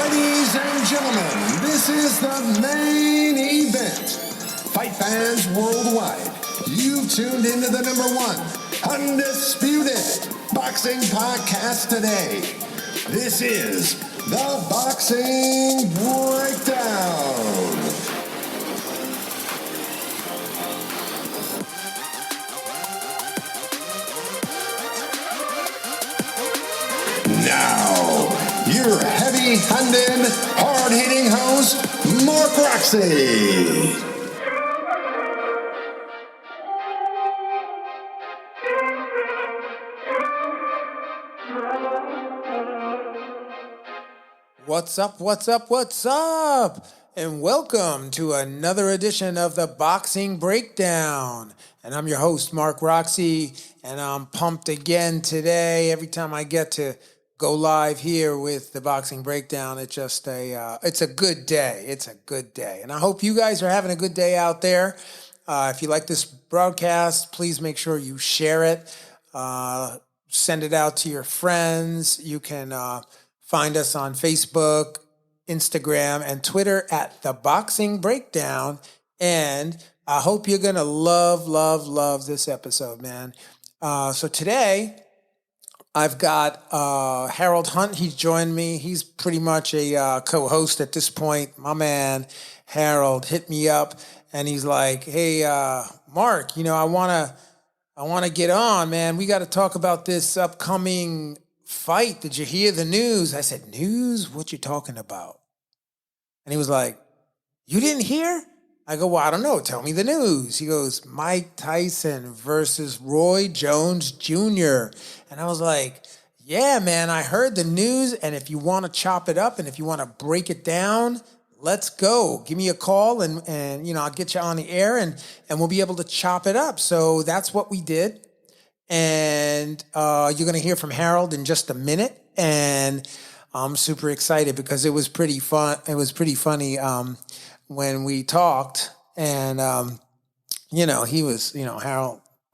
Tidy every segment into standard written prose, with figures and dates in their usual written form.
Ladies and gentlemen, this is the main event. Fight fans worldwide, you've tuned into the #1 undisputed boxing podcast today. This is the Boxing Breakdown. Now, your heavy-handed, hard-hitting host, Mark Roxey. What's up? And welcome to another edition of the Boxing Breakdown. And I'm your host, Mark Roxey, and I'm pumped again today. Every time I get to go live here with the Boxing Breakdown, it's a good day. It's a good day. And I hope you guys are having a good day out there. If you like this broadcast, please make sure you share it. Send it out to your friends. You can find us on Facebook, Instagram, and Twitter at The Boxing Breakdown. And I hope you're going to love this episode, man. So today, I've got Harold Hunt. He's joined me. He's pretty much a co-host at this point. My man, Harold, hit me up, and he's like, hey, Mark, I want to get on, man. We got to talk about this upcoming fight. Did you hear the news? I said, news? What you talking about? And he was like, you didn't hear? I go, well, I don't know. Tell me the news. He goes, Mike Tyson versus Roy Jones Jr. And I was like, yeah, man, I heard the news. And if you want to chop it up and if you want to break it down, let's go. Give me a call and I'll get you on the air and we'll be able to chop it up. So that's what we did. And you're going to hear from Harold in just a minute. And I'm super excited because it was pretty fun. It was pretty funny when we talked. And, Harold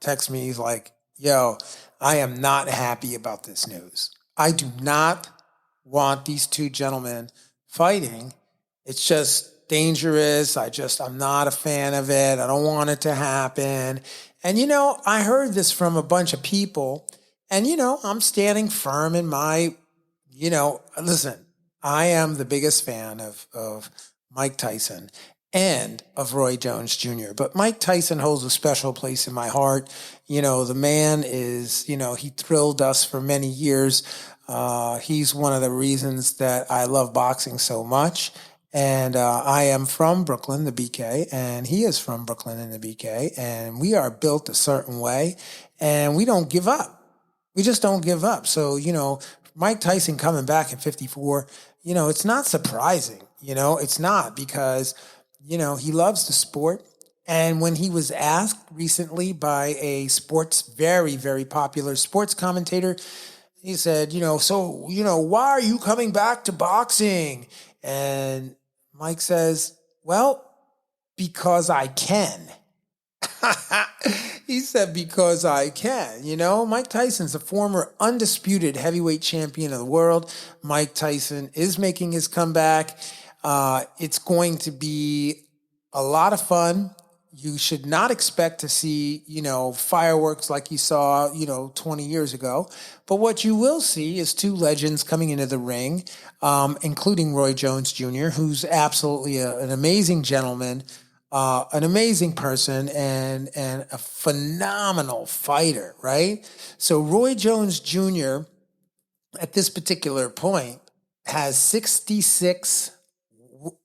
texted me. He's like, yo, I am not happy about this news. I do not want these two gentlemen fighting. It's just dangerous. I'm not a fan of it. I don't want it to happen. And, I heard this from a bunch of people and, I'm standing firm in my, listen, I am the biggest fan of Mike Tyson and of Roy Jones Jr. But Mike Tyson holds a special place in my heart. The man is, he thrilled us for many years. He's one of the reasons that I love boxing so much. And I am from Brooklyn, the BK, and he is from Brooklyn in the BK, and we are built a certain way, and we don't give up. We just don't give up. So, Mike Tyson coming back at 54, it's not surprising. It's not because, he loves the sport. And when he was asked recently by a very, very popular sports commentator, he said, why are you coming back to boxing? And Mike says, well, because I can. He said, because I can. Mike Tyson's a former undisputed heavyweight champion of the world. Mike Tyson is making his comeback. It's going to be a lot of fun. You should not expect to see, fireworks like you saw, 20 years ago. But what you will see is two legends coming into the ring, including Roy Jones Jr., who's absolutely an amazing gentleman, an amazing person, and a phenomenal fighter, right? So Roy Jones Jr., at this particular point, has 66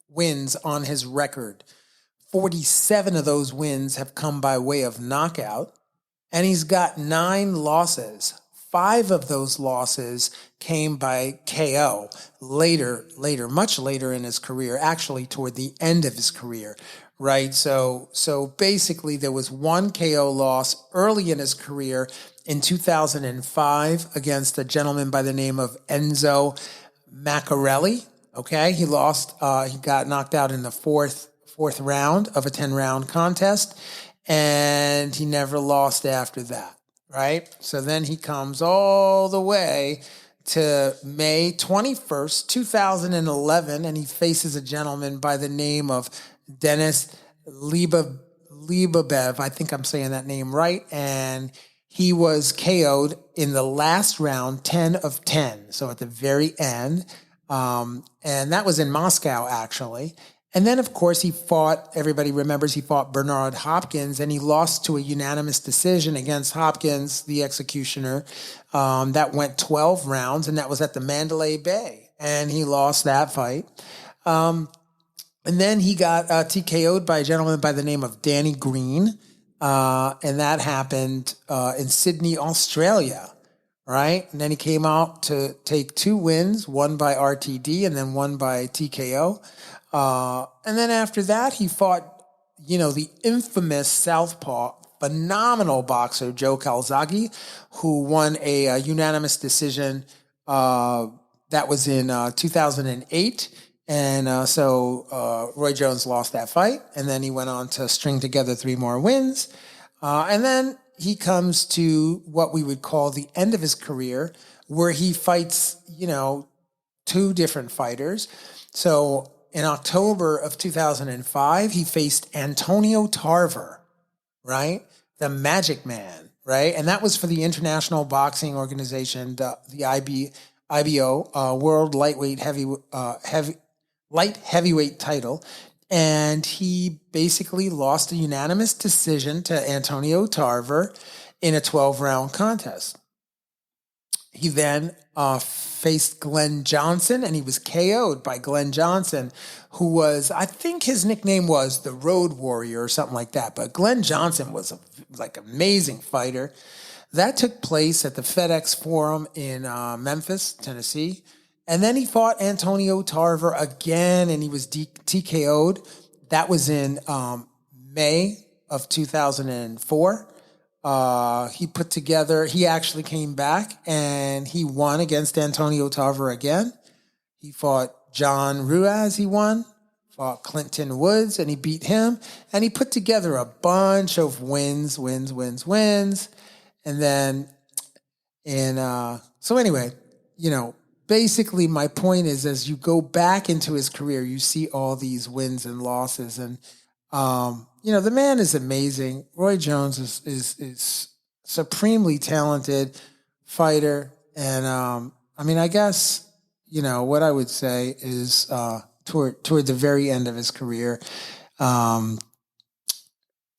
wins on his record. 47 of those wins have come by way of knockout, and he's got 9 losses. 5 of those losses came by KO later, much later in his career, actually toward the end of his career, right? So basically there was 1 KO loss early in his career in 2005 against a gentleman by the name of Enzo Maccarelli. Okay, he lost, he got knocked out in the fourth round of a 10-round contest, and he never lost after that, right? So then he comes all the way to May 21st, 2011, and he faces a gentleman by the name of Dennis Libabev. I think I'm saying that name right. And he was KO'd in the last round, 10 of 10. So at the very end. And that was in Moscow, actually. And then, of course, everybody remembers he fought Bernard Hopkins, and he lost to a unanimous decision against Hopkins, the executioner. That went 12 rounds, and that was at the Mandalay Bay. And he lost that fight. And then he got TKO'd by a gentleman by the name of Danny Green. And that happened in Sydney, Australia. Right? And then he came out to take 2 wins, one by RTD and then one by TKO. And then after that, he fought, the infamous southpaw, phenomenal boxer, Joe Calzaghe, who won a unanimous decision that was in 2008. And so Roy Jones lost that fight. And then he went on to string together 3 more wins. And then he comes to what we would call the end of his career, where he fights, 2 different fighters. So in October of 2005, he faced Antonio Tarver, right? The Magic Man, right? And that was for the International Boxing Organization, the IBO, World Light Heavyweight title. And he basically lost a unanimous decision to Antonio Tarver in a 12-round contest. He then faced Glenn Johnson, and he was KO'd by Glenn Johnson, who was, I think his nickname was the Road Warrior or something like that. But Glenn Johnson was amazing fighter. That took place at the FedEx Forum in Memphis, Tennessee. And then he fought Antonio Tarver again, and he was TKO'd. That was in May of 2004. He actually came back, and he won against Antonio Tarver again. He fought John Ruiz, he won. Fought Clinton Woods, and he beat him. And he put together a bunch of wins. And then, so anyway, basically, my point is, as you go back into his career, you see all these wins and losses, and the man is amazing. Roy Jones is supremely talented fighter, and I guess what I would say is toward the very end of his career,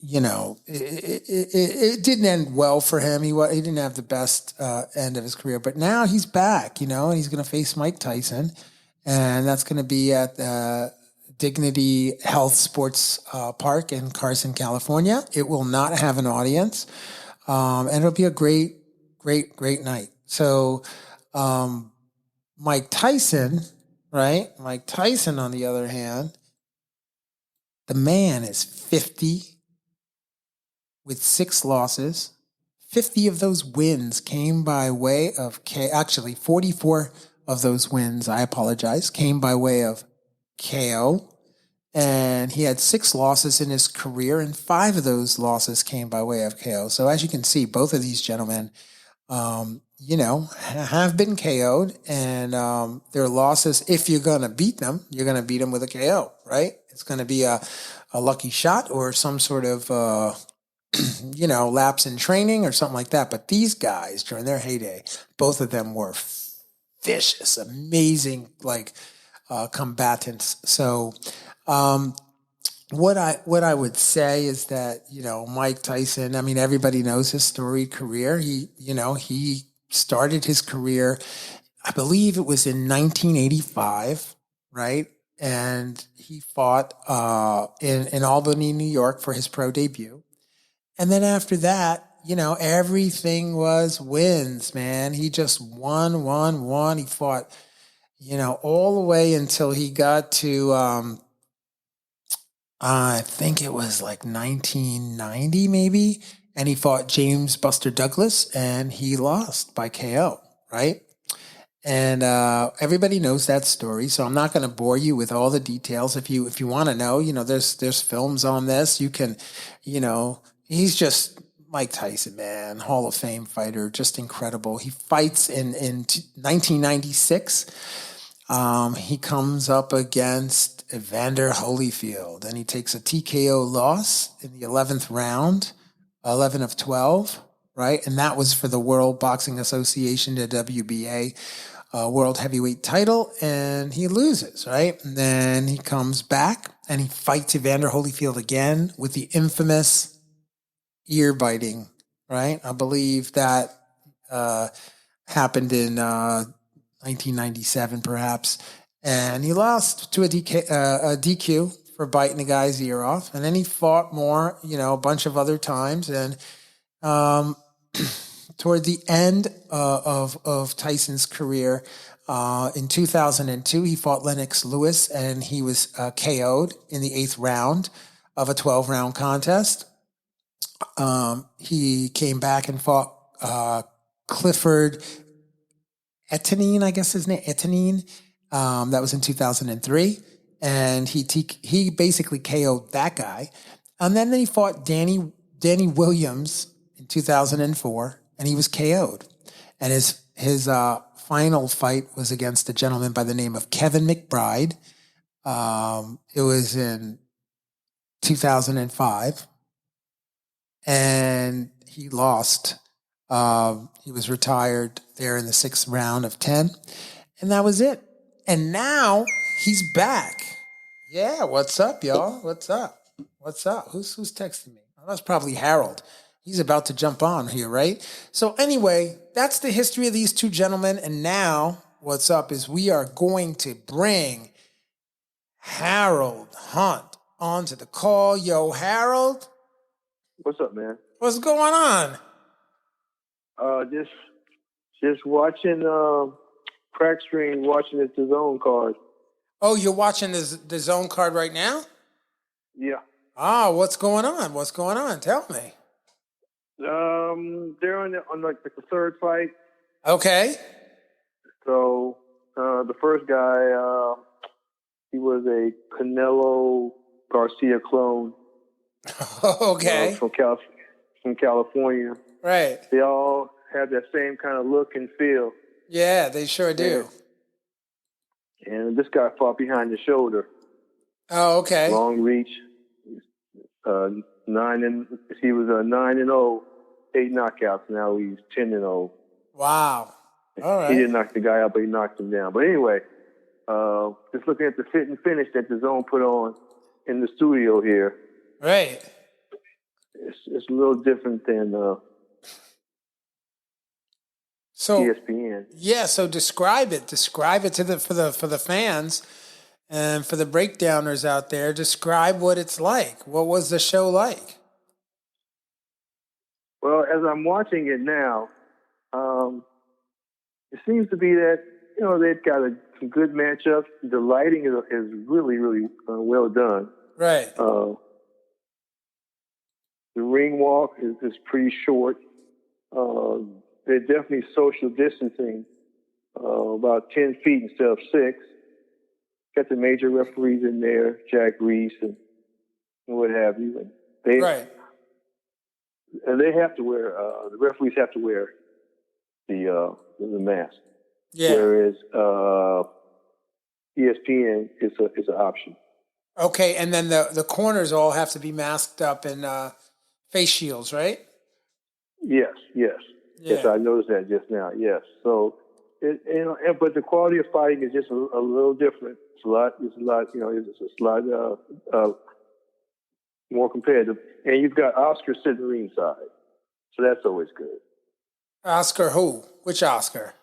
it didn't end well for him. He didn't have the best end of his career, but now he's back, and he's going to face Mike Tyson, and that's going to be at Dignity Health Sports Park in Carson, California. It will not have an audience, and it'll be a great night. So, Mike Tyson, right? Mike Tyson, on the other hand, the man is 50 with 6 losses. 50 of those wins came by way of 44 of those wins, came by way of KO. And he had 6 losses in his career, and 5 of those losses came by way of KO. So as you can see, both of these gentlemen, have been KO'd, and their losses, if you're going to beat them, you're going to beat them with a KO, right? It's going to be a lucky shot or some sort of lapse in training or something like that. But these guys, during their heyday, both of them were vicious, amazing, combatants. So, what I would say is that, Mike Tyson, everybody knows his storied career. He started his career, I believe it was in 1985, right? And he fought in Albany, New York for his pro debut. And then after that, everything was wins, man. He just won. He fought, all the way until he got to, I think it was 1990 maybe. And he fought James Buster Douglas, and he lost by KO, right? And everybody knows that story, so I'm not going to bore you with all the details. If you want to know, there's films on this. You can, he's just Mike Tyson, man, Hall of Fame fighter, just incredible. He fights in 1996. He comes up against Evander Holyfield, and he takes a TKO loss in the 11th round, 11 of 12, right? And that was for the World Boxing Association, the WBA World Heavyweight title, and he loses, right? And then he comes back, and he fights Evander Holyfield again with the infamous ear biting, right? I believe that happened in 1997, perhaps. And he lost to a DQ for biting the guy's ear off. And then he fought more, a bunch of other times. And toward the end of Tyson's career, in 2002, he fought Lennox Lewis, and he was KO'd in the 8th round of a 12-round contest. He came back and fought Clifford Etanine, I guess his name, Etanine. That was in 2003. And he basically KO'd that guy. And then he fought Danny Williams in 2004, and he was KO'd. And his final fight was against a gentleman by the name of Kevin McBride. It was in 2005. And he lost. He was retired there in the 6th round of 10. And that was it. And now he's back. Yeah, what's up, y'all? What's up? Who's texting me? Oh, that's probably Harold. He's about to jump on here, right? So anyway, that's the history of these two gentlemen. And now what's up is we are going to bring Harold Hunt onto the call. Yo, Harold. What's up, man? What's going on? Just watching crack stream, watching the zone card. Oh, you're watching the zone card right now? Yeah. Ah, what's going on? Tell me. They're on like the third fight. Okay. So the first guy, he was a Canelo Garcia clone. Okay. From California. Right. They all have that same kind of look and feel. Yeah, they sure do. And this guy fought behind the shoulder. Oh, okay. Long reach. He was 9-0, 8 knockouts. Now he's 10-0. Wow. All right. He didn't knock the guy out, but he knocked him down. But anyway, just looking at the fit and finish that the zone put on in the studio here. Right. It's a little different than ESPN. Yeah, so describe it. Describe it for the fans and for the breakdowners out there. Describe what it's like. What was the show like? Well, as I'm watching it now, it seems to be that they've got some good matchups. The lighting is really, really well done. Right. The ring walk is pretty short. They're definitely social distancing, about 10 feet instead of 6. Got the major referees in there, Jack Reese and what have you. And they have to wear, the referees have to wear the mask. Yeah. Whereas ESPN is an option. Okay, and then the corners all have to be masked up in face shields, right? Yes. Yeah. Yes, I noticed that just now. Yes, so but the quality of fighting is just a little different. It's a lot. It's a lot more competitive. And you've got Oscar sitting ringside, so that's always good. Oscar who? Which Oscar?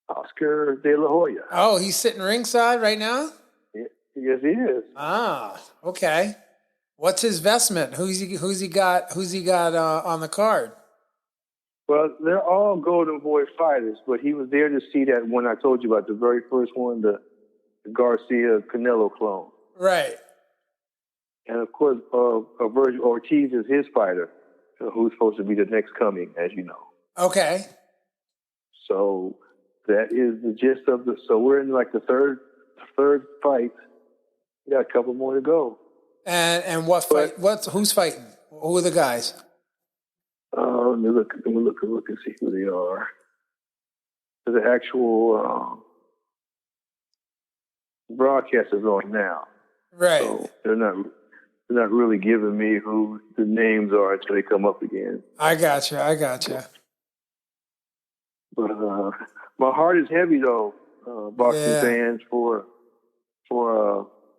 Oscar De La Hoya. Oh, he's sitting ringside right now? Yes, he is. Ah, okay. What's his vestment? Who's he got on the card? Well, they're all Golden Boy fighters, but he was there to see that one I told you about, the very first one, the Garcia Canelo clone. Right. And of course, Virgil Ortiz is his fighter, who's supposed to be the next coming, as you know. Okay. So that is the gist of so we're in like the third fight. We got a couple more to go. And what fight? Who's fighting? Who are the guys? let me look and see who they are. The actual broadcast is on now, Right. so they're not really giving me who the names are until they come up again. I gotcha. But my heart is heavy though, boxing fans, for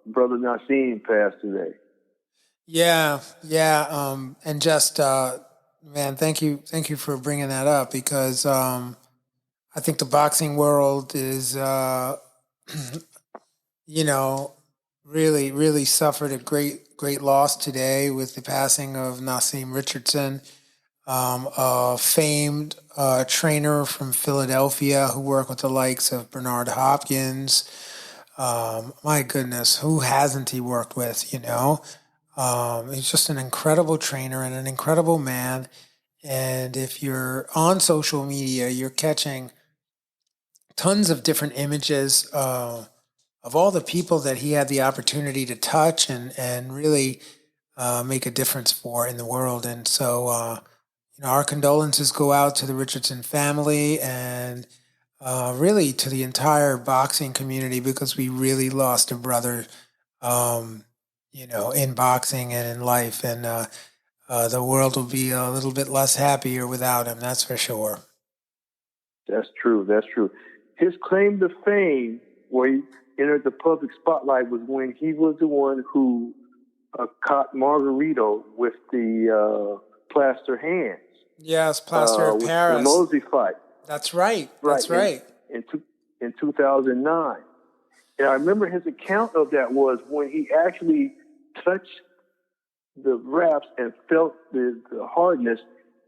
brother Nassim passed today. Yeah. And just man, thank you for bringing that up, because I think the boxing world is really suffered a great loss today with the passing of Nassim Richardson, a famed trainer from Philadelphia who worked with the likes of Bernard Hopkins. My goodness, who hasn't he worked with? He's just an incredible trainer and an incredible man. And if you're on social media, you're catching tons of different images of all the people that he had the opportunity to touch and really make a difference for in the world. And so, our condolences go out to the Richardson family and really to the entire boxing community, because we really lost a brother, in boxing and in life. And the world will be a little bit less happier without him. That's for sure. That's true. His claim to fame, where he entered the public spotlight, was when he was the one who caught Margarito with the plaster hands. Yes, plaster of Paris. The Mosley fight. That's right. That's right. In 2009. And I remember his account of that was when he actually touched the wraps and felt the hardness,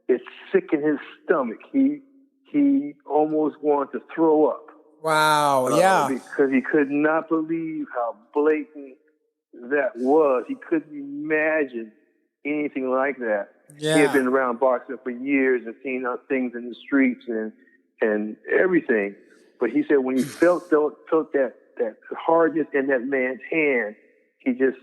it sickened his stomach. He almost wanted to throw up. Wow, yeah. Because he could not believe how blatant that was. He couldn't imagine anything like that. Yeah. He had been around boxing for years and seen things in the streets and everything. But he said when he felt that hardness in that man's hand, it just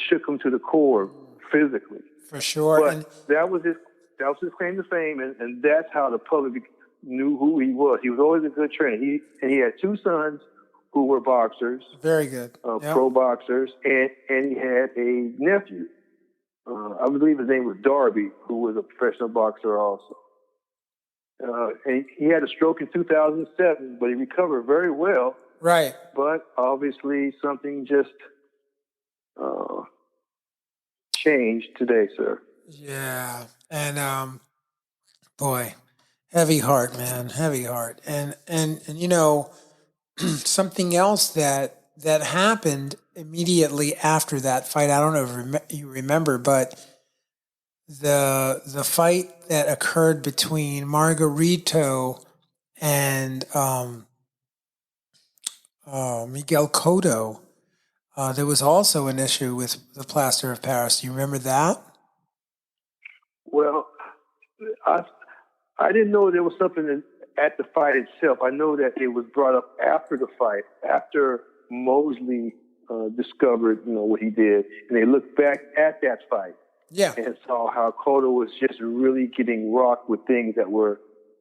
shook him to the core physically. For sure. But that was his claim to fame, and that's how the public knew who he was. He was always a good trainer. He had two sons who were boxers. Very good. Pro boxers, and he had a nephew. I believe his name was Darby, who was a professional boxer also. And he had a stroke in 2007, but he recovered very well. Right. But obviously something just changed today, sir. Yeah. And boy, heavy heart, man, heavy heart. And something else that happened immediately after that fight, I don't know if you remember, but the fight that occurred between Margarito and Miguel Cotto, there was also an issue with the plaster of Paris. Do you remember that? Well, I didn't know there was something at the fight itself. I know that it was brought up after the fight, after Mosley discovered, what he did, and they looked back at that fight. Yeah. And saw how Cotto was just really getting rocked with things that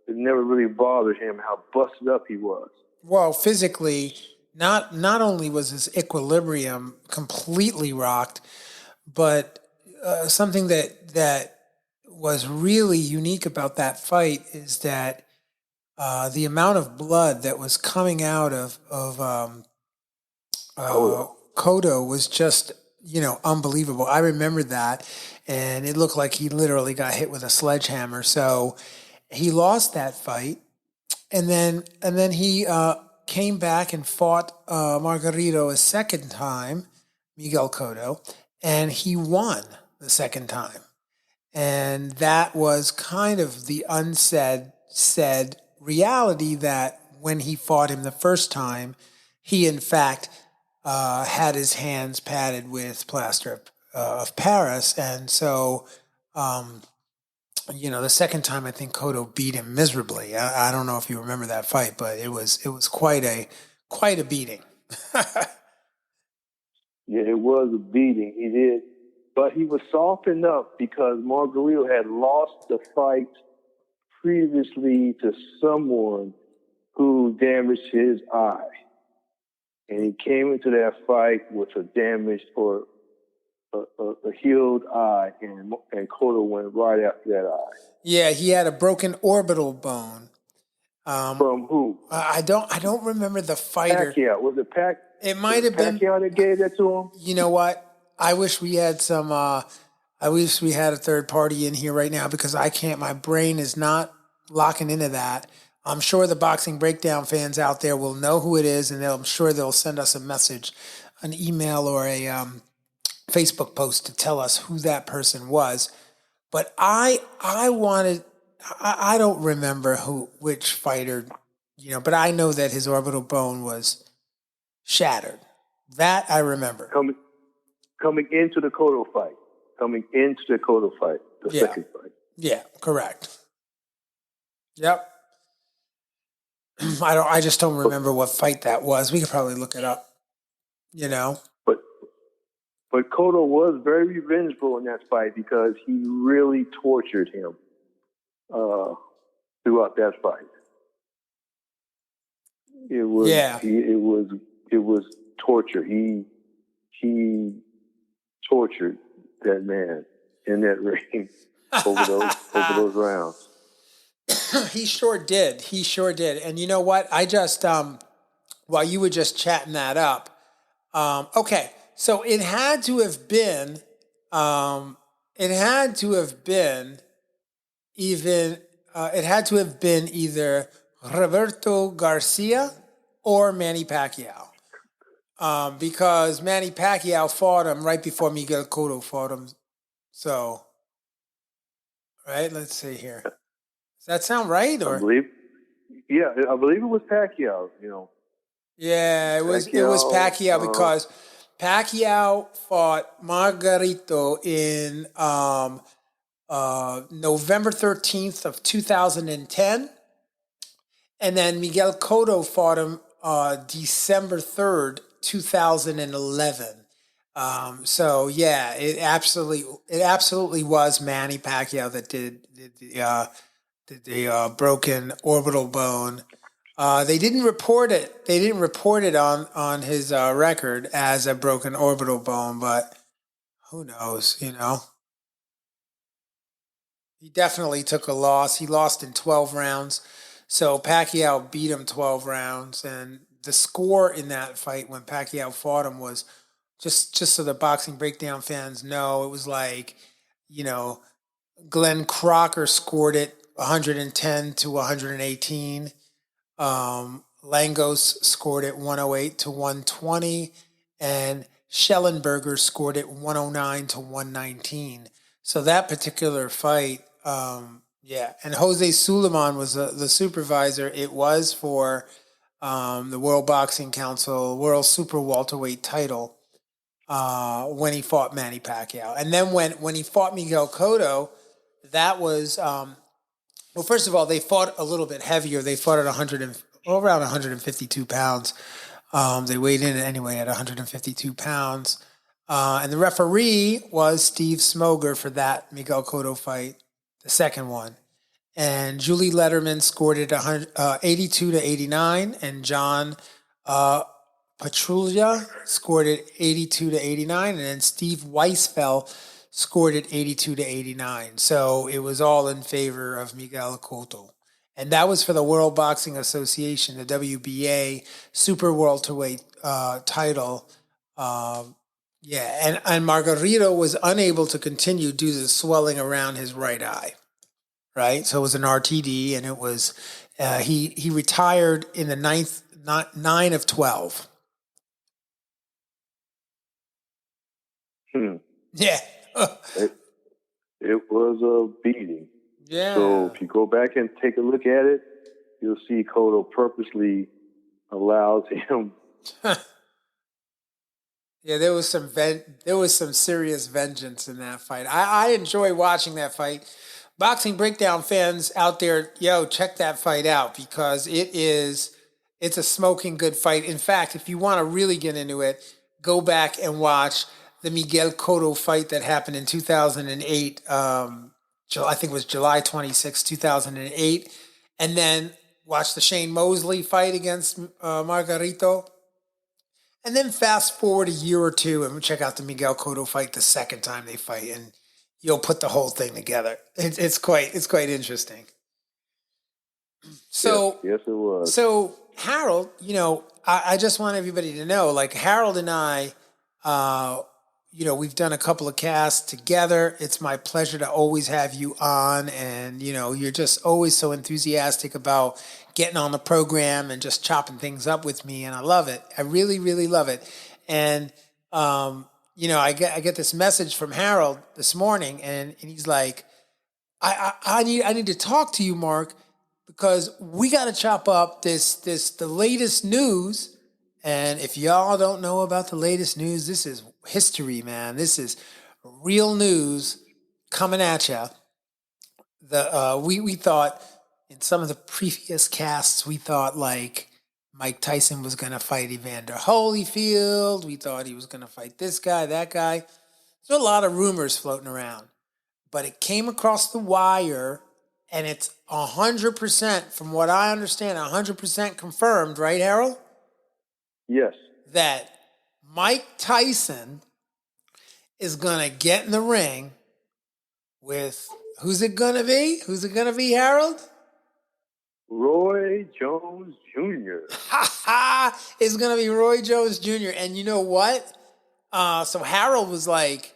never really bothered him, how busted up he was. Well, physically, not only was his equilibrium completely rocked, but something that was really unique about that fight is that the amount of blood that was coming out of Cotto was just, unbelievable. I remember that, and it looked like he literally got hit with a sledgehammer. So he lost that fight, and then he came back and fought Margarito a second time, Miguel Cotto, and he won the second time. And that was kind of the said reality that when he fought him the first time, he in fact had his hands padded with plaster of Paris. And so, the second time I think Cotto beat him miserably. I don't know if you remember that fight, but it was quite a beating. Yeah, it was a beating. but he was soft enough because Margarito had lost the fight previously to someone who damaged his eye. And he came into that fight with a damaged or a healed eye, and Cotto went right after that eye. Yeah, he had a broken orbital bone. From who? I don't remember the fighter. Pacquiao. Was it Pac? It might have been Pacquiao that gave that to him. You know what? I wish we had some. I wish we had a third party in here right now because I can't. My brain is not locking into that. I'm sure the Boxing Breakdown fans out there will know who it is, and I'm sure they'll send us a message, an email, or a Facebook post to tell us who that person was. But I wanted. I don't remember which fighter, but I know that his orbital bone was shattered. That I remember. Coming into the Cotto fight. The second fight. Yeah, correct. Yep. I just don't remember what fight that was. We could probably look it up. But Cotto was very revengeful in that fight because he really tortured him throughout that fight. It was torture. He tortured that man in that ring over those rounds. He sure did. And you know what? I just while you were just chatting that up, okay. So it had to have been either Roberto Garcia or Manny Pacquiao. Because Manny Pacquiao fought him right before Miguel Cotto fought him. So, right, let's see here. Does that sound right? Or I believe it was Pacquiao. Yeah, it was Pacquiao because Pacquiao fought Margarito in November 13th of 2010, and then Miguel Cotto fought him December 3rd, 2011. So yeah, it absolutely was Manny Pacquiao that did the broken orbital bone. They didn't report it. They didn't report it on his record as a broken orbital bone, but who knows? He definitely took a loss. He lost in 12 rounds. So Pacquiao beat him 12 rounds, and the score in that fight when Pacquiao fought him was just so the Boxing Breakdown fans know, it was like, Glenn Crocker scored it 110 to 118. Langos scored it 108 to 120, and Schellenberger scored it 109 to 119. So that particular fight, and Jose Suleiman was the supervisor. It was for the World Boxing Council World Super Welterweight title when he fought Manny Pacquiao. And then when he fought Miguel Cotto, that was, well, first of all, they fought a little bit heavier. They fought at around 152 pounds. They weighed in anyway at 152 pounds. And the referee was Steve Smoger for that Miguel Cotto fight, the second one. And Julie Letterman scored it 82 to 89, and John Petrulia scored it 82 to 89, and then Steve Weisfeld scored it 82 to 89. So it was all in favor of Miguel Cotto. And that was for the World Boxing Association, the WBA Super Welterweight title. And Margarito was unable to continue due to the swelling around his right eye. Right, so it was an RTD, and it was he retired in the 9 of 12. Yeah, it was a beating. Yeah. So if you go back and take a look at it, you'll see Cotto purposely allows him. Yeah, there was some serious vengeance in that fight. I enjoy watching that fight. Boxing Breakdown fans out there, check that fight out because it's a smoking good fight. In fact, if you want to really get into it, go back and watch the Miguel Cotto fight that happened in 2008. I think it was July 26, 2008. And then watched the Shane Mosley fight against Margarito. And then fast forward a year or two and check out the Miguel Cotto fight the second time they fight. And you'll put the whole thing together. It's quite interesting. So yes, it was. So Harold, I just want everybody to know, like Harold and I, we've done a couple of casts together. It's my pleasure to always have you on, and you're just always so enthusiastic about getting on the program and just chopping things up with me, and I love it. I really, really love it. And I get this message from Harold this morning, and he's like, I need to talk to you, Mark, because we got to chop up the latest news. And if y'all don't know about the latest news, this is history, man. This is real news coming at you. We thought in some of the previous casts, we thought like Mike Tyson was going to fight Evander Holyfield. We thought he was going to fight this guy, that guy. There's a lot of rumors floating around, but it came across the wire. And it's 100%, from what I understand, 100% confirmed, right, Harold? Yes. That Mike Tyson is going to get in the ring with, who's it going to be? Who's it going to be, Harold? Roy Jones Jr. It's going to be Roy Jones Jr. And you know what? So Harold was like,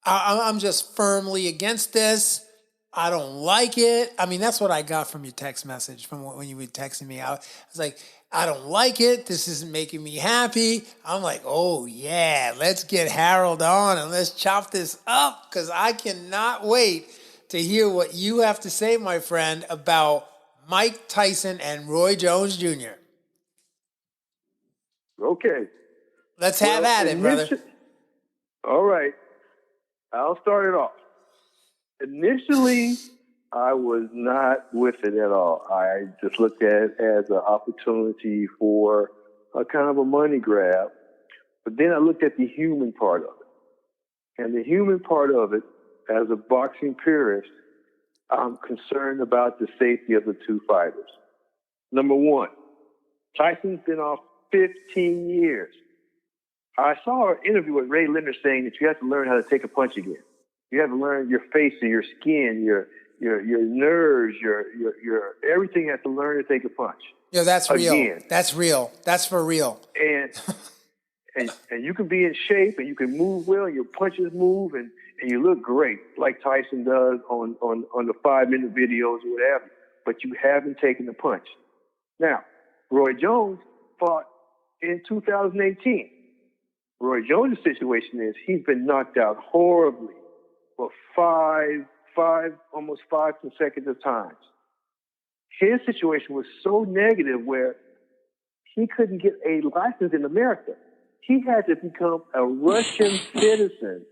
I'm just firmly against this. I don't like it. I mean, that's what I got from your text message, from when you were texting me. I was like, I don't like it. This isn't making me happy. I'm like, oh, yeah, let's get Harold on and let's chop this up, because I cannot wait to hear what you have to say, my friend, about Mike Tyson and Roy Jones Jr. Okay. Let's have at it, brother. All right. I'll start it off. Initially, I was not with it at all. I just looked at it as an opportunity for a kind of a money grab. But then I looked at the human part of it. And the human part of it, as a boxing purist, I'm concerned about the safety of the two fighters. Number one, Tyson's been off 15 years. I saw an interview with Ray Leonard saying that you have to learn how to take a punch again. You have to learn your face and your skin, your nerves, your everything. You have to learn to take a punch. Yeah, that's real. Again. That's real. That's for real. And you can be in shape and you can move well. And your punches move and you look great, like Tyson does on the 5-minute videos or whatever. But you haven't taken the punch. Now, Roy Jones fought in 2018. Roy Jones' situation is he's been knocked out horribly for almost five consecutive times. His situation was so negative where he couldn't get a license in America. He had to become a Russian citizen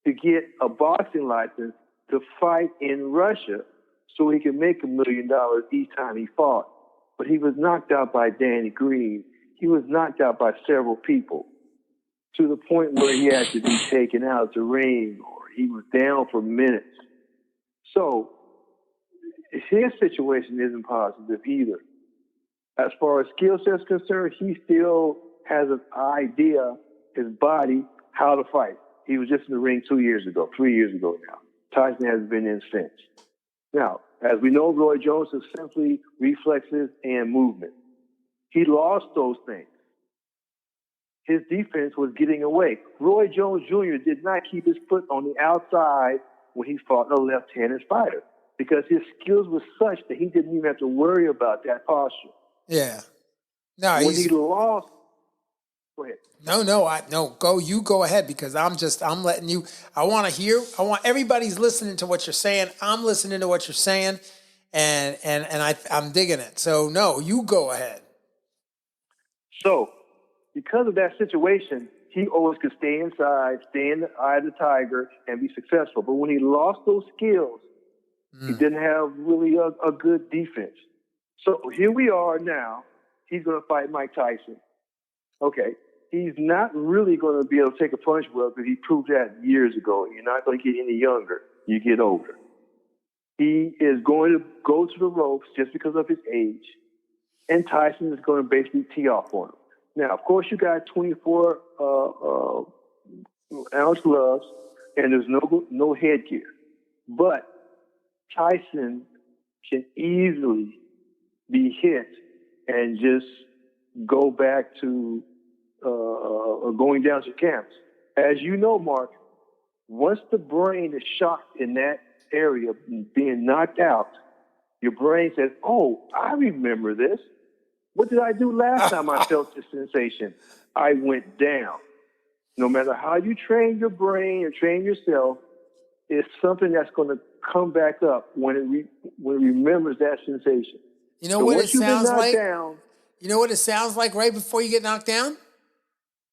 to get a boxing license to fight in Russia so he could make $1 million each time he fought. But he was knocked out by Danny Green. He was knocked out by several people to the point where he had to be taken out of the ring or he was down for minutes. So his situation isn't positive either. As far as skill set is concerned, he still has an idea, his body, how to fight. He was just in the ring 3 years ago now. Tyson hasn't been in since. Now, as we know, Roy Jones is simply reflexes and movement. He lost those things. His defense was getting away. Roy Jones Jr. did not keep his foot on the outside when he fought a left-handed fighter because his skills were such that he didn't even have to worry about that posture. Yeah. No, when he lost. Go ahead. You go ahead, because I'm letting you, I want everybody's listening to what you're saying. I'm listening to what you're saying and I'm digging it. So no, you go ahead. So because of that situation, he always could stay inside, stay in the eye of the tiger and be successful. But when he lost those skills, he didn't have really a good defense. So here we are now. He's going to fight Mike Tyson. Okay. he's not really going to be able to take a punch well because he proved that years ago. You're not going to get any younger. You get older. He is going to go to the ropes just because of his age, and Tyson is going to basically tee off on him. Now, of course, you got 24 ounce gloves, and there's no headgear. But Tyson can easily be hit and just go back to going down to camps. As you know, Mark, once the brain is shocked in that area, being knocked out, your brain says, oh, I remember this. What did I do last time I felt this sensation? I went down. No matter how you train your brain or train yourself, it's something that's going to come back up when it remembers that sensation. You know what it sounds like? Down, you know what it sounds like right before you get knocked down? It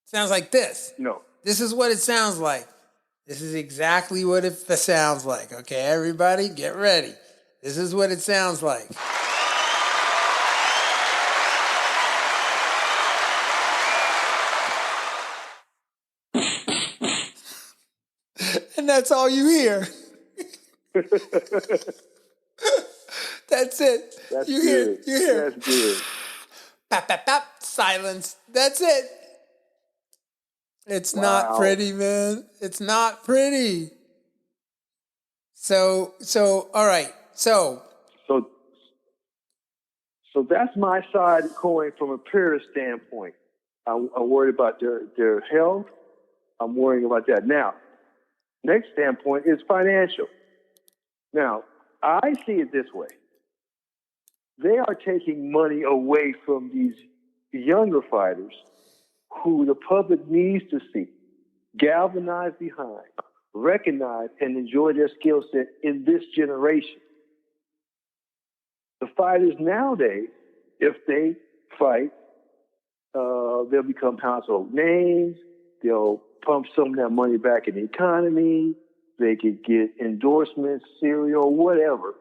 sounds like this. No. This is what it sounds like. This is exactly what it sounds like. Okay, everybody, get ready. This is what it sounds like. And that's all you hear. That's it. That's you good. hear. That's good. Bap, bap, bap, silence. That's it. It's not pretty, man. It's not pretty. So, all right. So that's my side of the coin from a purist standpoint. I'm worried about their health. I'm worrying about that. Now, next standpoint is financial. Now, I see it this way. They are taking money away from these younger fighters who the public needs to see, galvanize behind, recognize, and enjoy their skill set in this generation. The fighters nowadays, if they fight, they'll become household names. They'll pump some of that money back in the economy. They could get endorsements, cereal, whatever,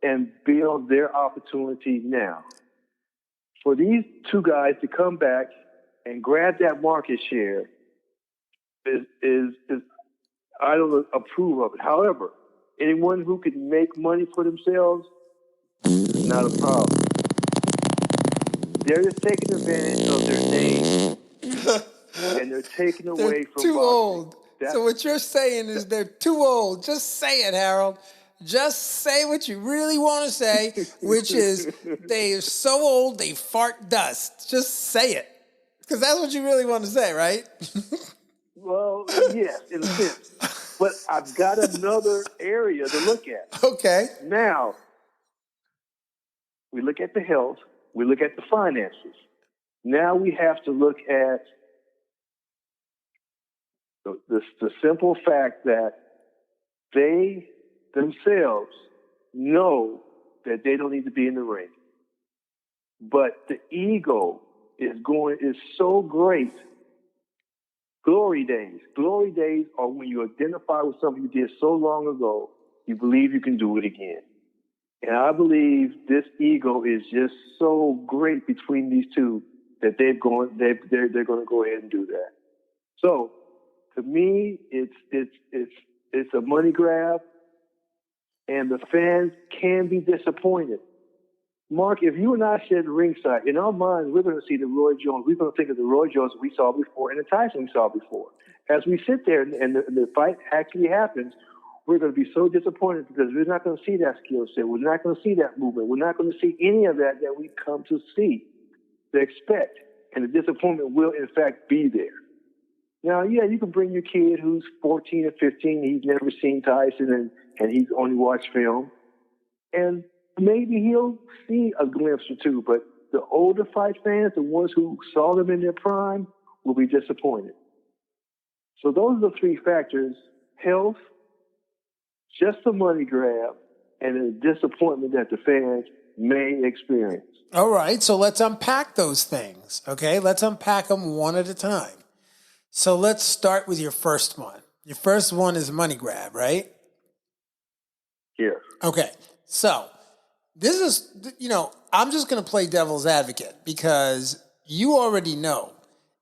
and build their opportunity now. For these two guys to come back and grab that market share is I don't approve of it. However, anyone who can make money for themselves, not a problem. They're just taking advantage of their name, and they're taking away from too boxing. Old. So what you're saying is they're too old. Just say it, Harold. Just say what you really want to say, which is they're so old they fart dust. Just say it. Because that's what you really want to say, right? Well, yes, in a sense. But I've got another area to look at. Okay. Now, we look at the health. We look at the finances. Now we have to look at the simple fact that they themselves know that they don't need to be in the ring. But the ego is so great. Glory days are when you identify with something you did so long ago, you believe you can do it again. And I believe this ego is just so great between these two that they're going to go ahead and do that. So to me, it's a money grab, and the fans can be disappointed. Mark, if you and I sit ringside, in our minds, we're going to see the Roy Jones. We're going to think of the Roy Jones we saw before and the Tyson we saw before. As we sit there and the fight actually happens, we're going to be so disappointed because we're not going to see that skill set. We're not going to see that movement. We're not going to see any of that we come to see, to expect. And the disappointment will, in fact, be there. Now, yeah, you can bring your kid who's 14 or 15. He's never seen Tyson and he's only watched film. And maybe he'll see a glimpse or two. But the older fight fans, the ones who saw them in their prime, will be disappointed. So those are the three factors: health, just a money grab, and a disappointment that the fans may experience. All right, so let's unpack those things, okay? Let's unpack them one at a time. So let's start with your first one. Your first one is money grab, right? Yeah. Okay, so this is, I'm just going to play devil's advocate because you already know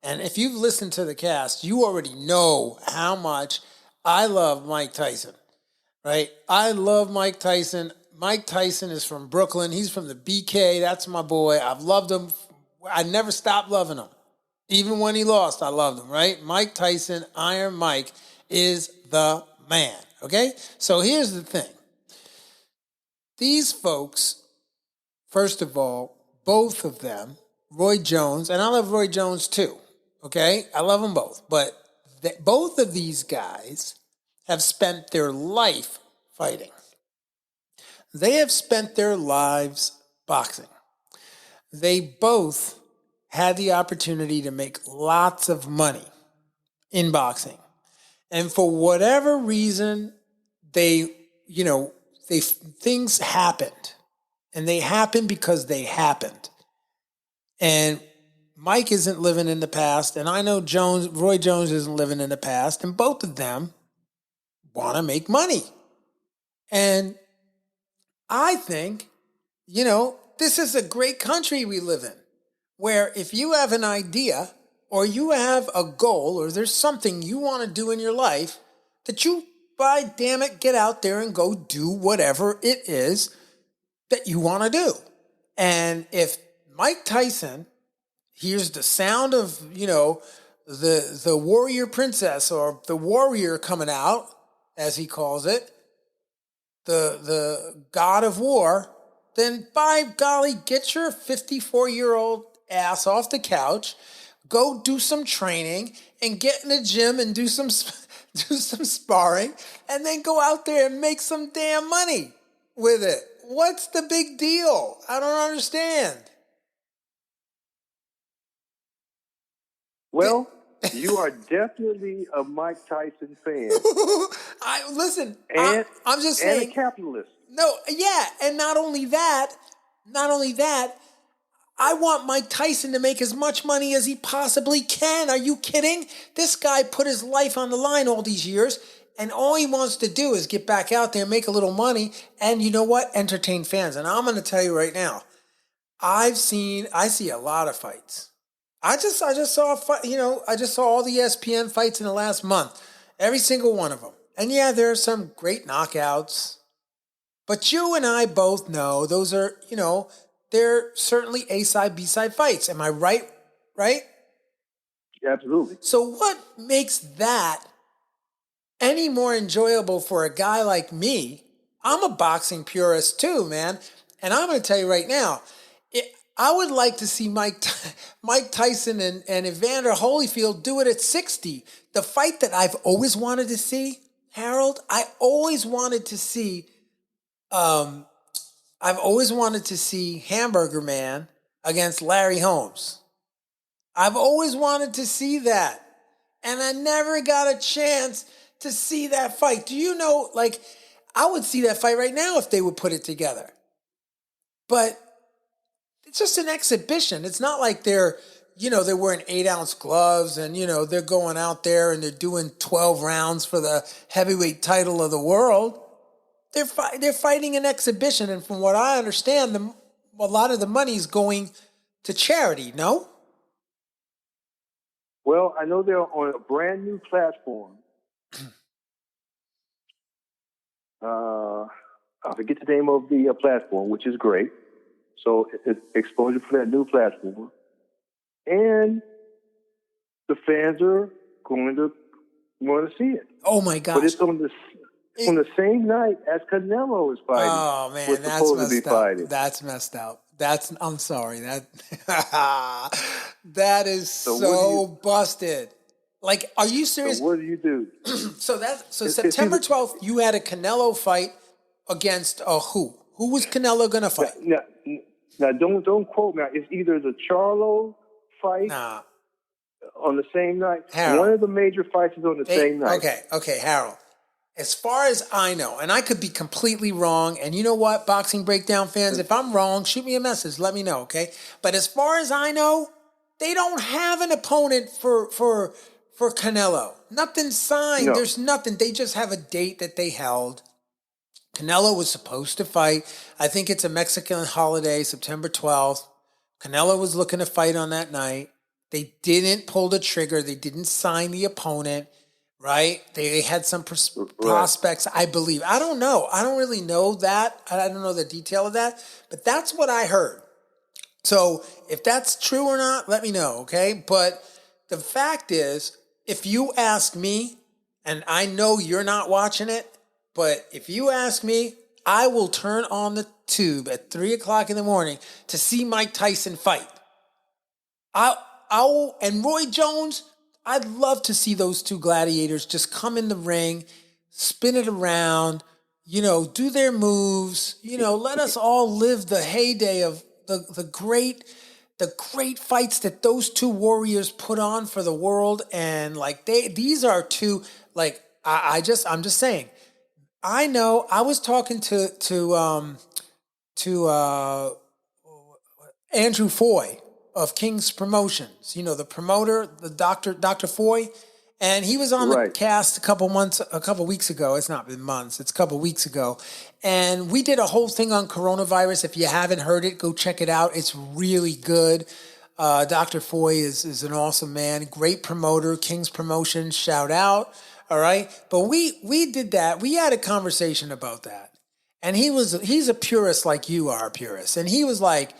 And if you've listened to the cast, you already know how much I love Mike Tyson, right? I love Mike Tyson. Mike Tyson is from Brooklyn. He's from the BK. That's my boy. I've loved him. I never stopped loving him. Even when he lost, I loved him, right? Mike Tyson, Iron Mike, is the man, okay? So here's the thing. These folks, first of all, both of them, Roy Jones, and I love Roy Jones too, okay? I love them both. But both of these guys have spent their life fighting. They have spent their lives boxing. They both had the opportunity to make lots of money in boxing. And for whatever reason, things happened. And they happened because they happened. And Mike isn't living in the past, and I know Roy Jones isn't living in the past, and both of them want to make money. And I think, this is a great country we live in, where if you have an idea or you have a goal or there's something you want to do in your life, that you, by damn it, get out there and go do whatever it is that you want to do. And if Mike Tyson hears the sound of, the warrior princess or the warrior coming out, as he calls it, the god of war, then by golly, get your 54-year-old ass off the couch, go do some training and get in the gym and do some sparring, and then go out there and make some damn money with it. What's the big deal? I don't understand. Well, you are definitely a Mike Tyson fan. I'm just saying. And a capitalist. No, yeah, and not only that, I want Mike Tyson to make as much money as he possibly can. Are you kidding? This guy put his life on the line all these years, and all he wants to do is get back out there, make a little money, and you know what? Entertain fans. And I'm going to tell you right now, I see a lot of fights. I just saw a fight, I just saw all the ESPN fights in the last month. Every single one of them. And yeah, there are some great knockouts. But you and I both know those are, they're certainly A-side, B-side fights. Am I right? Right? Absolutely. So what makes that any more enjoyable for a guy like me? I'm a boxing purist too, man. And I'm going to tell you right now, I would like to see Mike Tyson and Evander Holyfield do it at 60. The fight that I've always wanted to see, Harold, I've always wanted to see Hamburger Man against Larry Holmes. I've always wanted to see that. And I never got a chance to see that fight. Do you know, I would see that fight right now if they would put it together. But it's just an exhibition. It's not like they're wearing 8-ounce gloves and, they're going out there and they're doing 12 rounds for the heavyweight title of the world. They're fighting an exhibition. And from what I understand, a lot of the money is going to charity, no? Well, I know they're on a brand new platform. I forget the name of the platform, which is great. So it's exposure for that new platform. And the fans are going to want to see it. Oh, my gosh. But it's on the same night as Canelo is fighting. Oh, man, that's messed up. That's messed up. I'm sorry. That is so busted. Are you serious? So what do you do? So September 12th, you had a Canelo fight against who? Who was Canelo going to fight? Now, don't quote me. It's either the Charlo fight on the same night. Harold. One of the major fights is on the same night. Okay, Harold. As far as I know, and I could be completely wrong, and you know what, Boxing Breakdown fans, if I'm wrong, shoot me a message. Let me know, okay? But as far as I know, they don't have an opponent for Canelo. Nothing signed. No. There's nothing. They just have a date that they held. Canelo was supposed to fight. I think it's a Mexican holiday, September 12th. Canelo was looking to fight on that night. They didn't pull the trigger. They didn't sign the opponent, right? They had some prospects, I believe. I don't know. I don't really know that. I don't know the detail of that, but that's what I heard. So if that's true or not, let me know, okay? But the fact is, if you ask me, and I know you're not watching it, but if you ask me, I will turn on the tube at 3 o'clock in the morning to see Mike Tyson fight. And Roy Jones, I'd love to see those two gladiators just come in the ring, spin it around, do their moves, let us all live the heyday of the great fights that those two warriors put on for the world. And like these are two, like I'm just saying, I know I was talking to Andrew Foy of King's Promotions, the promoter, the Dr. Foy, and he was on the cast a couple weeks ago. It's not been months, it's a couple weeks ago. And we did a whole thing on coronavirus. If you haven't heard it, go check it out. It's really good. Dr. Foy is an awesome man, great promoter, King's Promotions, shout out. All right. But we did that. We had a conversation about that. And he's a purist like you are a purist. And he was like,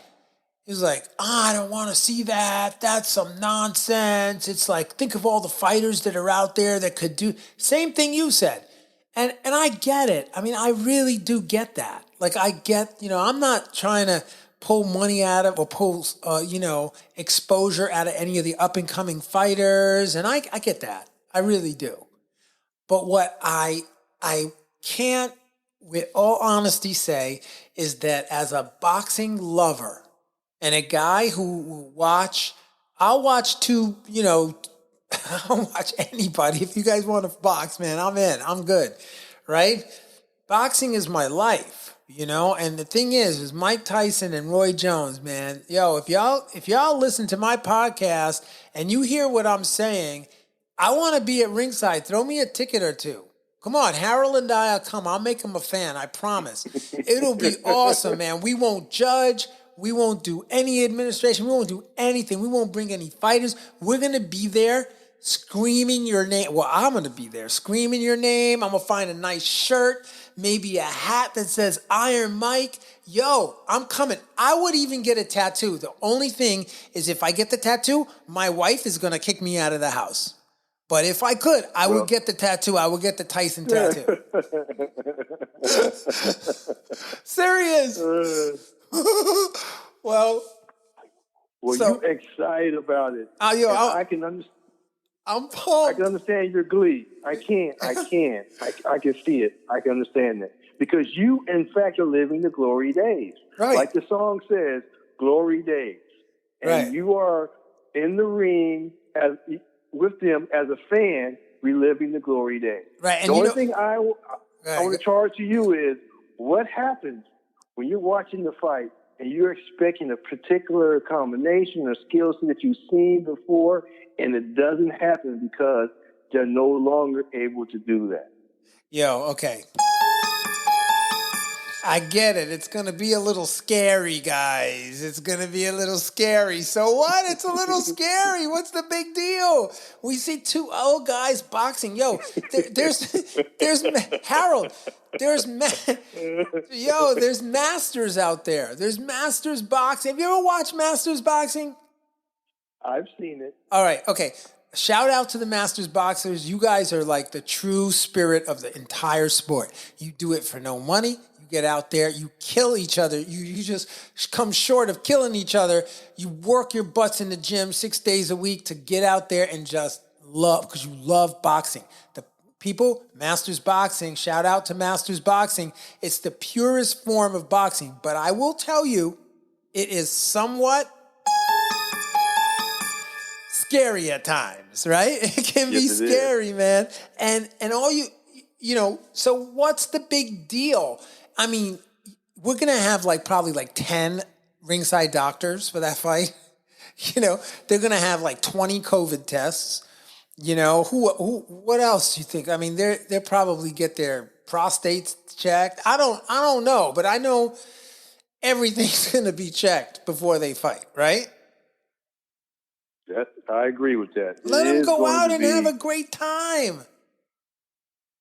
I don't want to see that. That's some nonsense. It's like, think of all the fighters that are out there that could do same thing you said. And I get it. I mean, I really do get that. Like I get, I'm not trying to pull money out of or pull, exposure out of any of the up and coming fighters. And I get that. I really do. But what I can't, with all honesty, say is that as a boxing lover and a guy who I'll watch I'll watch anybody. If you guys want to box, man, I'm in. I'm good, right? Boxing is my life, And the thing is Mike Tyson and Roy Jones, man. Yo, if y'all listen to my podcast and you hear what I'm saying, I want to be at ringside. Throw me a ticket or two. Come on, Harold and I'll come. I'll make him a fan. I promise. It'll be awesome, man. We won't judge. We won't do any administration. We won't do anything. We won't bring any fighters. We're going to be there screaming your name. Well, I'm going to be there screaming your name. I'm going to find a nice shirt, maybe a hat that says Iron Mike. Yo, I'm coming. I would even get a tattoo. The only thing is if I get the tattoo, my wife is going to kick me out of the house. But if I could, I would get the tattoo. I would get the Tyson tattoo. Serious. Well, you're excited about it. I can understand. I'm pumped. I can understand your glee. I can see it. I can understand that. Because you, in fact, are living the glory days. Right. Like the song says, glory days. And you are in the ring with them as a fan, reliving the glory days. Right. And the only thing I want to charge to you is what happens when you're watching the fight and you're expecting a particular combination or skills that you've seen before, and it doesn't happen because they're no longer able to do that. Yo, okay. I get it. It's going to be a little scary, guys. It's going to be a little scary. So what? It's a little scary. What's the big deal? We see two old guys boxing. Yo, there's Harold. There's Masters out there. There's Masters boxing. Have you ever watched Masters boxing? I've seen it. All right. Okay. Shout out to the Masters boxers. You guys are like the true spirit of the entire sport. You do it for no money. Get out there, you kill each other. You just come short of killing each other. You work your butts in the gym 6 days a week to get out there and just love, because you love boxing. The people, Masters Boxing, shout out to Masters Boxing. It's the purest form of boxing, but I will tell you, it is somewhat scary at times, right? It can be scary, man. And all so what's the big deal? I mean, we're going to have probably 10 ringside doctors for that fight. They're going to have 20 COVID tests. What else do you think? I mean, they'll probably get their prostates checked. I don't know, but I know everything's going to be checked before they fight, right? I agree with that. Let them go out and have be a great time.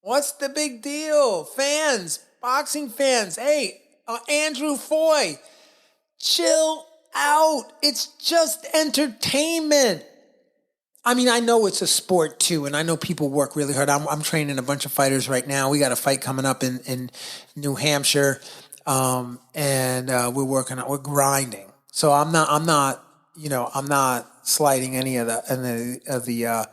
What's the big deal? Fans, boxing fans, hey, Andrew Foy, chill out. It's just entertainment. I mean, I know it's a sport too, and I know people work really hard. I'm training a bunch of fighters right now. We got a fight coming up in New Hampshire, and we're grinding. So I'm not slighting any of the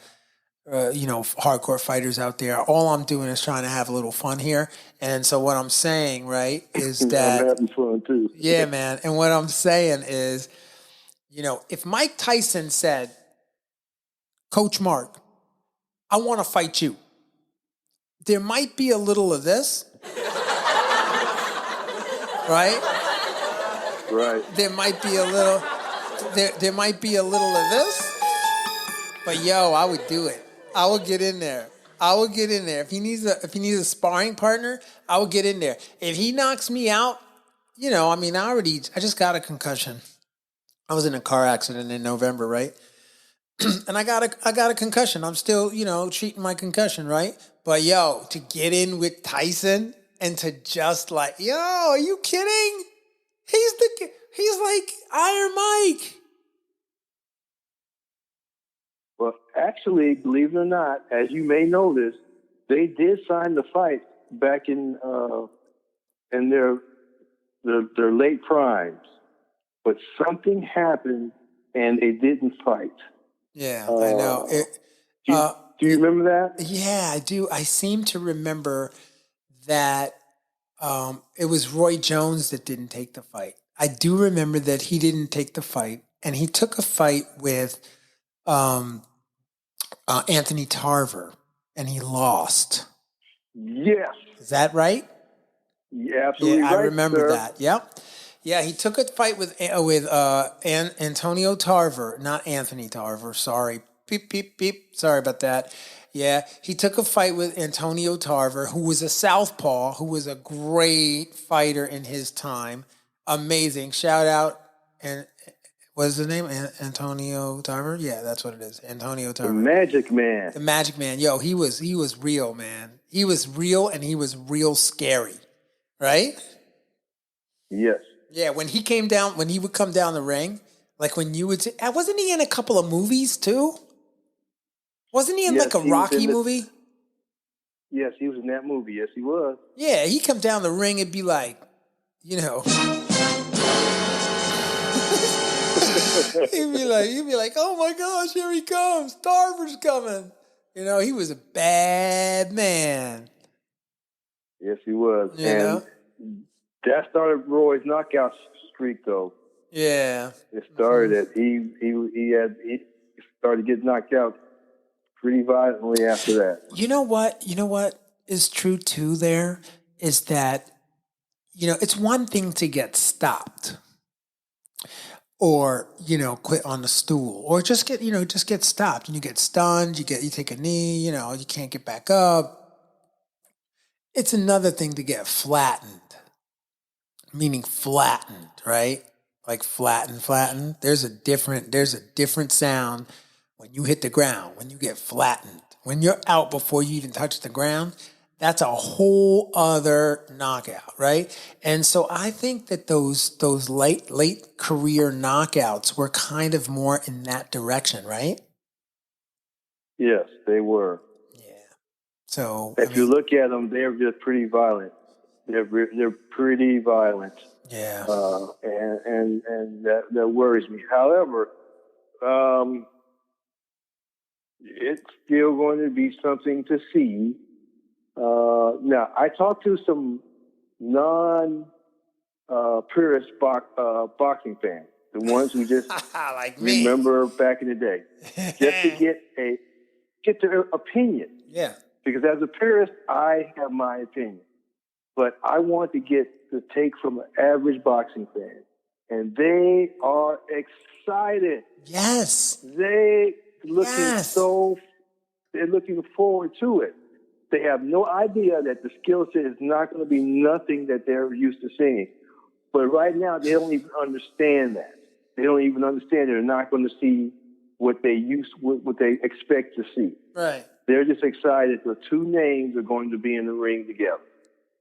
hardcore fighters out there. All I'm doing is trying to have a little fun here. And so what I'm saying, right, is that I'm having fun too. yeah, man. And what I'm saying is, if Mike Tyson said, Coach Mark, I want to fight you, there might be a little of this, right? Right. There might be a little of this, but yo, I would do it. I would get in there. If he needs a sparring partner, I would get in there. If he knocks me out, I just got a concussion. I was in a car accident in November, right? And I got a concussion. I'm still, treating my concussion, right? But yo, to get in with Tyson and to just like, yo, are you kidding? He's like Iron Mike. Well, actually, believe it or not, as you may notice, they did sign the fight back in their late primes, but something happened and they didn't fight. Yeah, I know. Do you remember that? Yeah, I do. I seem to remember that it was Roy Jones that didn't take the fight. I do remember that he didn't take the fight, and he took a fight with Anthony Tarver, and he lost. Yes. Is that right? Yeah, absolutely right, I remember sir. that. Yep. Yeah, he took a fight with Antonio Tarver, not Anthony Tarver. Sorry. Beep, beep, beep. Sorry about that. Yeah, he took a fight with Antonio Tarver, who was a southpaw, who was a great fighter in his time. Amazing. Shout out. And what is his name? Antonio Tarver? Yeah, that's what it is. Antonio Tarver. The Magic Man. The Magic Man. Yo, he was real, man. He was real, and he was real scary. Right? Yes. Yeah, when he would come down the ring, like when you would say, wasn't he in a couple of movies too? Wasn't he in like a Rocky movie? Yes, he was in that movie. Yes, he was. Yeah, he'd come down the ring and be like, he'd be like, oh my gosh, here he comes. Tarver's coming. He was a bad man. Yes, he was. And that started Roy's knockout streak, though. Yeah. It started it. He started getting knocked out pretty violently after that. You know what is true too there is that, it's one thing to get stopped or, quit on the stool or just get stopped and you get stunned, you take a knee, you can't get back up. It's another thing to get flattened, meaning flattened, right? Like flattened. There's a different sound when you hit the ground, when you get flattened. When you're out before you even touch the ground, that's a whole other knockout, right? And so I think that those late career knockouts were kind of more in that direction, right? Yes, they were. Yeah. So if you look at them, they're just pretty violent. They're pretty violent. Yeah. And that worries me. However, it's still going to be something to see. Now, I talked to some non-purist boxing fans, the ones who just like remember back in the day, just to get their opinion. Yeah. Because as a purist, I have my opinion. But I want to get the take from an average boxing fan. And they are excited. Yes. They're looking forward to it. They have no idea that the skill set is not going to be nothing that they're used to seeing. But right now, they don't even understand that. They don't even understand they're not going to see what they expect to see. Right. They're just excited the two names are going to be in the ring together.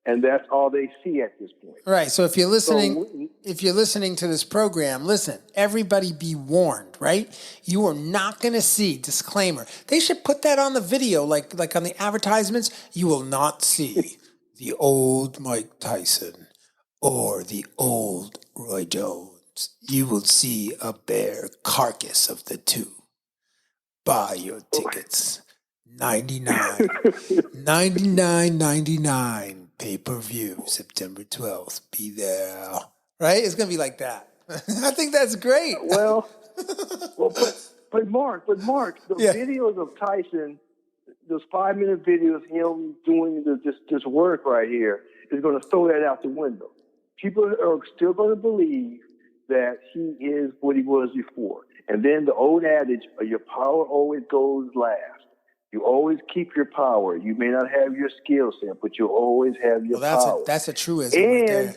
And that's all they see at this point. Right. So if you're listening to this program, listen, everybody be warned, right? You are not going to see, disclaimer. They should put that on the video, like on the advertisements. You will not see the old Mike Tyson or the old Roy Jones. You will see a bare carcass of the two. Buy your tickets. $99.99 pay-per-view, September 12th. Be there. Right? It's going to be like that. I think that's great. But Mark, the videos of Tyson, those 5-minute videos, him doing this work right here, is going to throw that out the window. People are still going to believe that he is what he was before. And then the old adage, your power always goes last. You always keep your power. You may not have your skill set, but you'll always have your power. That's a truism and right there.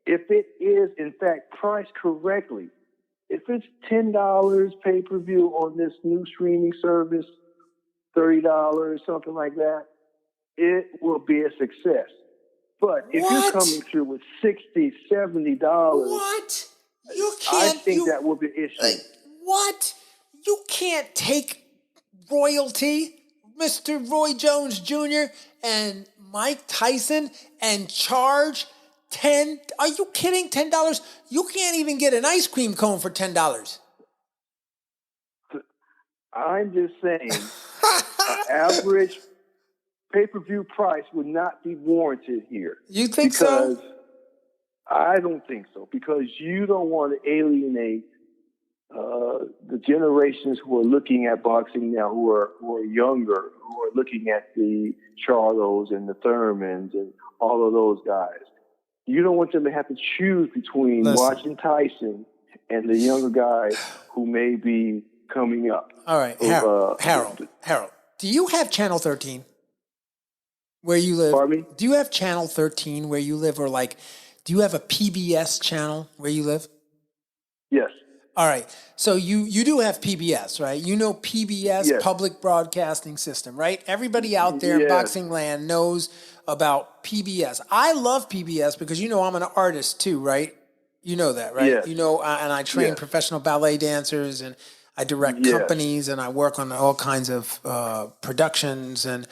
If it is, in fact, priced correctly, if it's $10 pay-per-view on this new streaming service, $30, something like that, it will be a success. But if you're coming through with $60, $70, what? You can't. I think that will be an issue. What? You can't take royalty, Mr. Roy Jones Jr. and Mike Tyson, and charge $10. Are you kidding? $10? You can't even get an ice cream cone for $10. I'm just saying, an average pay-per-view price would not be warranted here. You think so? I don't think so, because you don't want to alienate the generations who are looking at boxing now, who are younger, who are looking at the Charlos and the Thurmans and all of those guys. You don't want them to have to choose between watching Tyson and the younger guys who may be coming up. All right, Harold, do you have Channel 13 where you live? Pardon me? Do you have Channel 13 where you live, or do you have a PBS channel where you live? Yes. All right. So you do have PBS, right? You know PBS, yes. Public Broadcasting System, right? Everybody out there in boxing land knows about PBS. I love PBS because I'm an artist too, right? You know that, right? Yes. And I train professional ballet dancers, and I direct companies, and I work on all kinds of productions and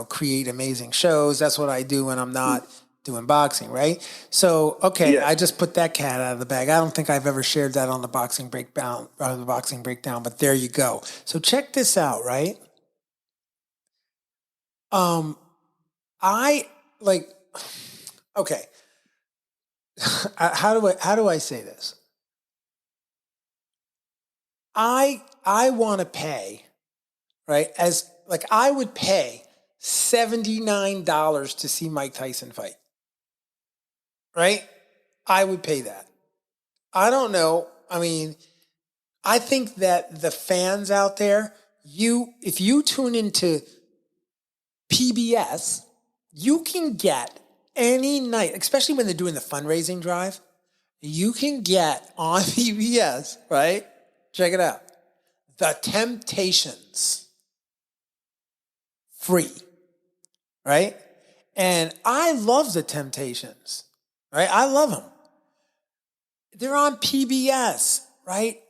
create amazing shows. That's what I do when I'm not doing boxing, right? So, I just put that cat out of the bag. I don't think I've ever shared that on the Boxing Breakdown, but there you go. So check this out, right? How do I say this? I want to pay, right? I would pay $79 to see Mike Tyson fight. Right? I would pay that. I don't know. I mean, I think that the fans out there, if you tune into PBS, you can get any night, especially when they're doing the fundraising drive, you can get on PBS, right? Check it out. The Temptations. Free. Right? And I love the Temptations. Right? I love them. They're on PBS, right?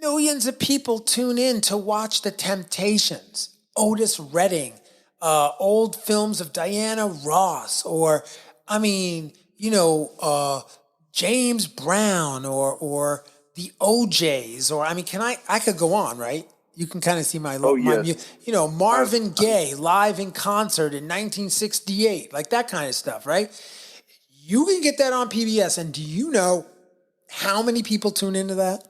Millions of people tune in to watch the Temptations. Otis Redding, old films of Diana Ross, or, James Brown, or the OJs, or, I could go on, right? You can kind of see Marvin Gaye live in concert in 1968, like that kind of stuff, right? You can get that on PBS, and do you know how many people tune into that?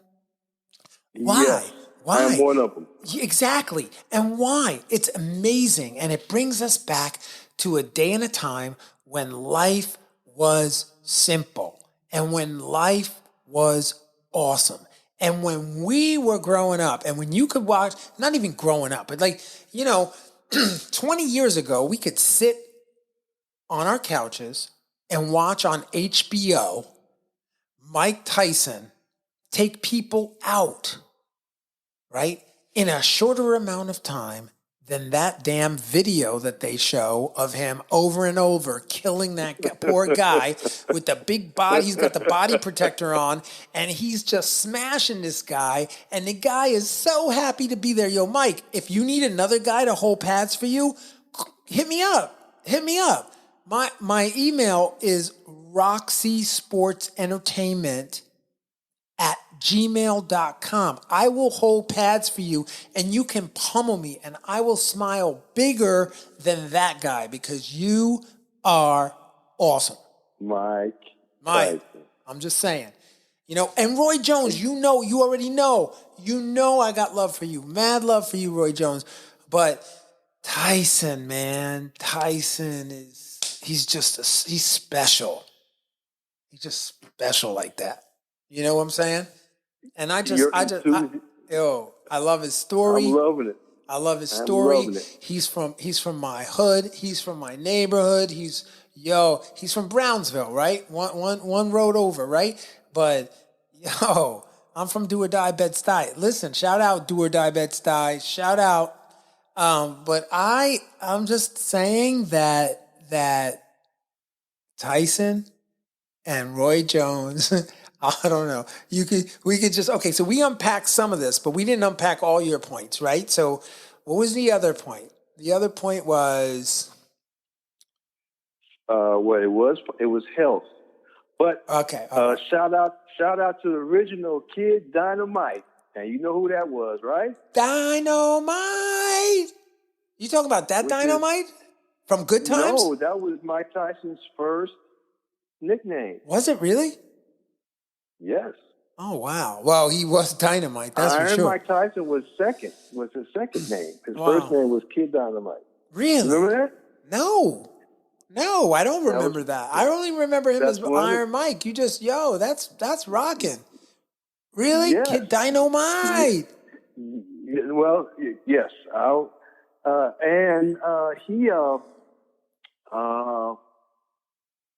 Why? Yes, Why? I'm one of them. Exactly. And why? It's amazing, and it brings us back to a day and a time when life was simple, and when life was awesome. And when we were growing up, and when you could watch, not even growing up, but 20 years ago, we could sit on our couches and watch on HBO Mike Tyson take people out, right, in a shorter amount of time than that damn video that they show of him over and over killing that poor guy with the big body. He's got the body protector on, and he's just smashing this guy, and the guy is so happy to be there. Yo, Mike, if you need another guy to hold pads for you, hit me up. Hit me up. My email is roxysportsentertainment@gmail.com. I will hold pads for you, and you can pummel me, and I will smile bigger than that guy because you are awesome. Mike. I'm just saying. And Roy Jones, you already know. I got love for you. Mad love for you, Roy Jones. But Tyson, man. Tyson he's special. He's just special like that. You know what I'm saying? And I love his story. I'm loving it. I love his story. I'm loving it. He's from my hood. He's from my neighborhood. He's from Brownsville, right? One road over, right? But I'm from Do or Die Bed-Stuy. Listen, shout out Do or Die Bed-Stuy. Shout out. But I'm just saying that Tyson and Roy Jones, I don't know. We could just, okay, so we unpacked some of this, but we didn't unpack all your points, right? So what was the other point? The other point was... it was health. But okay. Shout out to the original Kid Dynamite. And you know who that was, right? Dynamite! You talking about that Dynamite? From Good Times? No, that was Mike Tyson's first nickname. Was it really? Yes. Oh, wow. Well, he was Dynamite, that's for sure. Iron Mike Tyson was his second name. His first name was Kid Dynamite. Really? Remember that? No, I don't remember that. I only remember him as Iron Mike. You just, that's rocking. Really? Yes. Kid Dynamite. Well, yes. He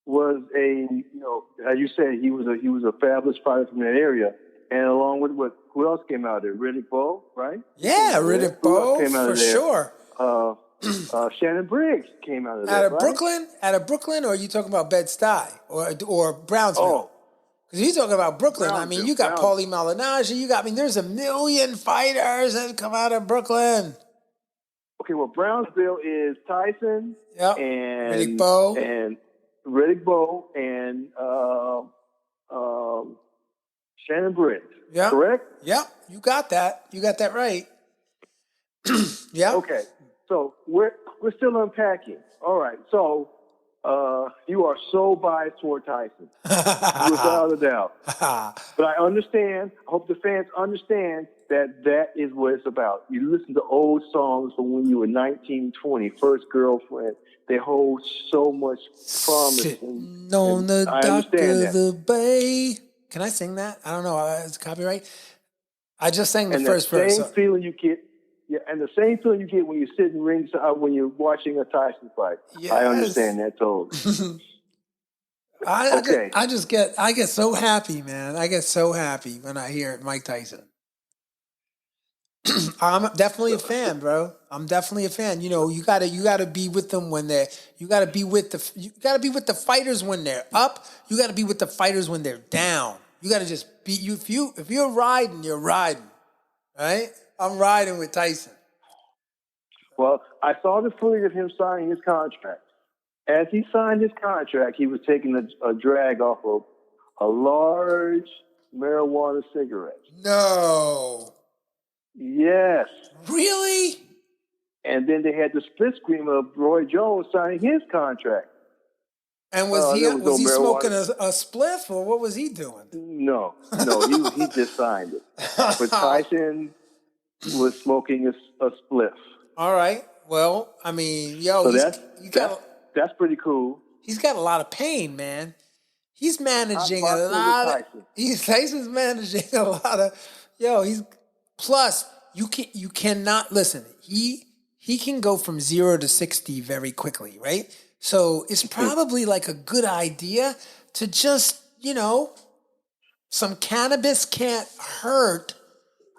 was as you said, he was a fabulous fighter from that area. And along with who else came out of there? Riddick Bowe, right? Yeah, Riddick Bowe, for sure. Shannon Briggs came out of there. Out of Brooklyn, or are you talking about Bed-Stuy or Brownsville? Because you're talking about Brooklyn. I mean, you got Paulie Malignaggi. There's a million fighters that come out of Brooklyn. Okay, well, Brownsville is Tyson and Riddick Bowe and Shannon Briggs. Yeah. Correct? Yep. You got that. You got that right. Yeah. Okay. So we're still unpacking. All right. So you are so biased toward Tyson, without a doubt. But I understand. I hope the fans understand that is what it's about. You listen to old songs from when you were 19, 20, first girlfriend. They hold so much promise. Sitting on the dock of the bay. Can I sing that? I don't know. It's copyright. I just sang the first verse. And the same feeling you get when you're sitting ringside when you're watching a Tyson fight. Yes. I understand that totally. I get so happy, man. I get so happy when I hear Mike Tyson. I'm definitely a fan, bro. I'm definitely a fan. You gotta be with them when you gotta be with the fighters when they're up. You gotta be with the fighters when they're down. You gotta just be if you're riding, you're riding. Right? I'm riding with Tyson. Well, I saw the footage of him signing his contract. As he signed his contract, he was taking a drag off of a large marijuana cigarette. No. Yes. Really? And then they had the split screen of Roy Jones signing his contract. And was he smoking a spliff, or what was he doing? No, he just signed it. But Tyson was smoking a spliff. All right. Well, so that's pretty cool. He's got a lot of pain, man. He's managing a lot of. Tyson's managing a lot of. He's plus. You cannot listen. He can go from 0 to 60 very quickly, right? So it's probably like a good idea to just Some cannabis can't hurt,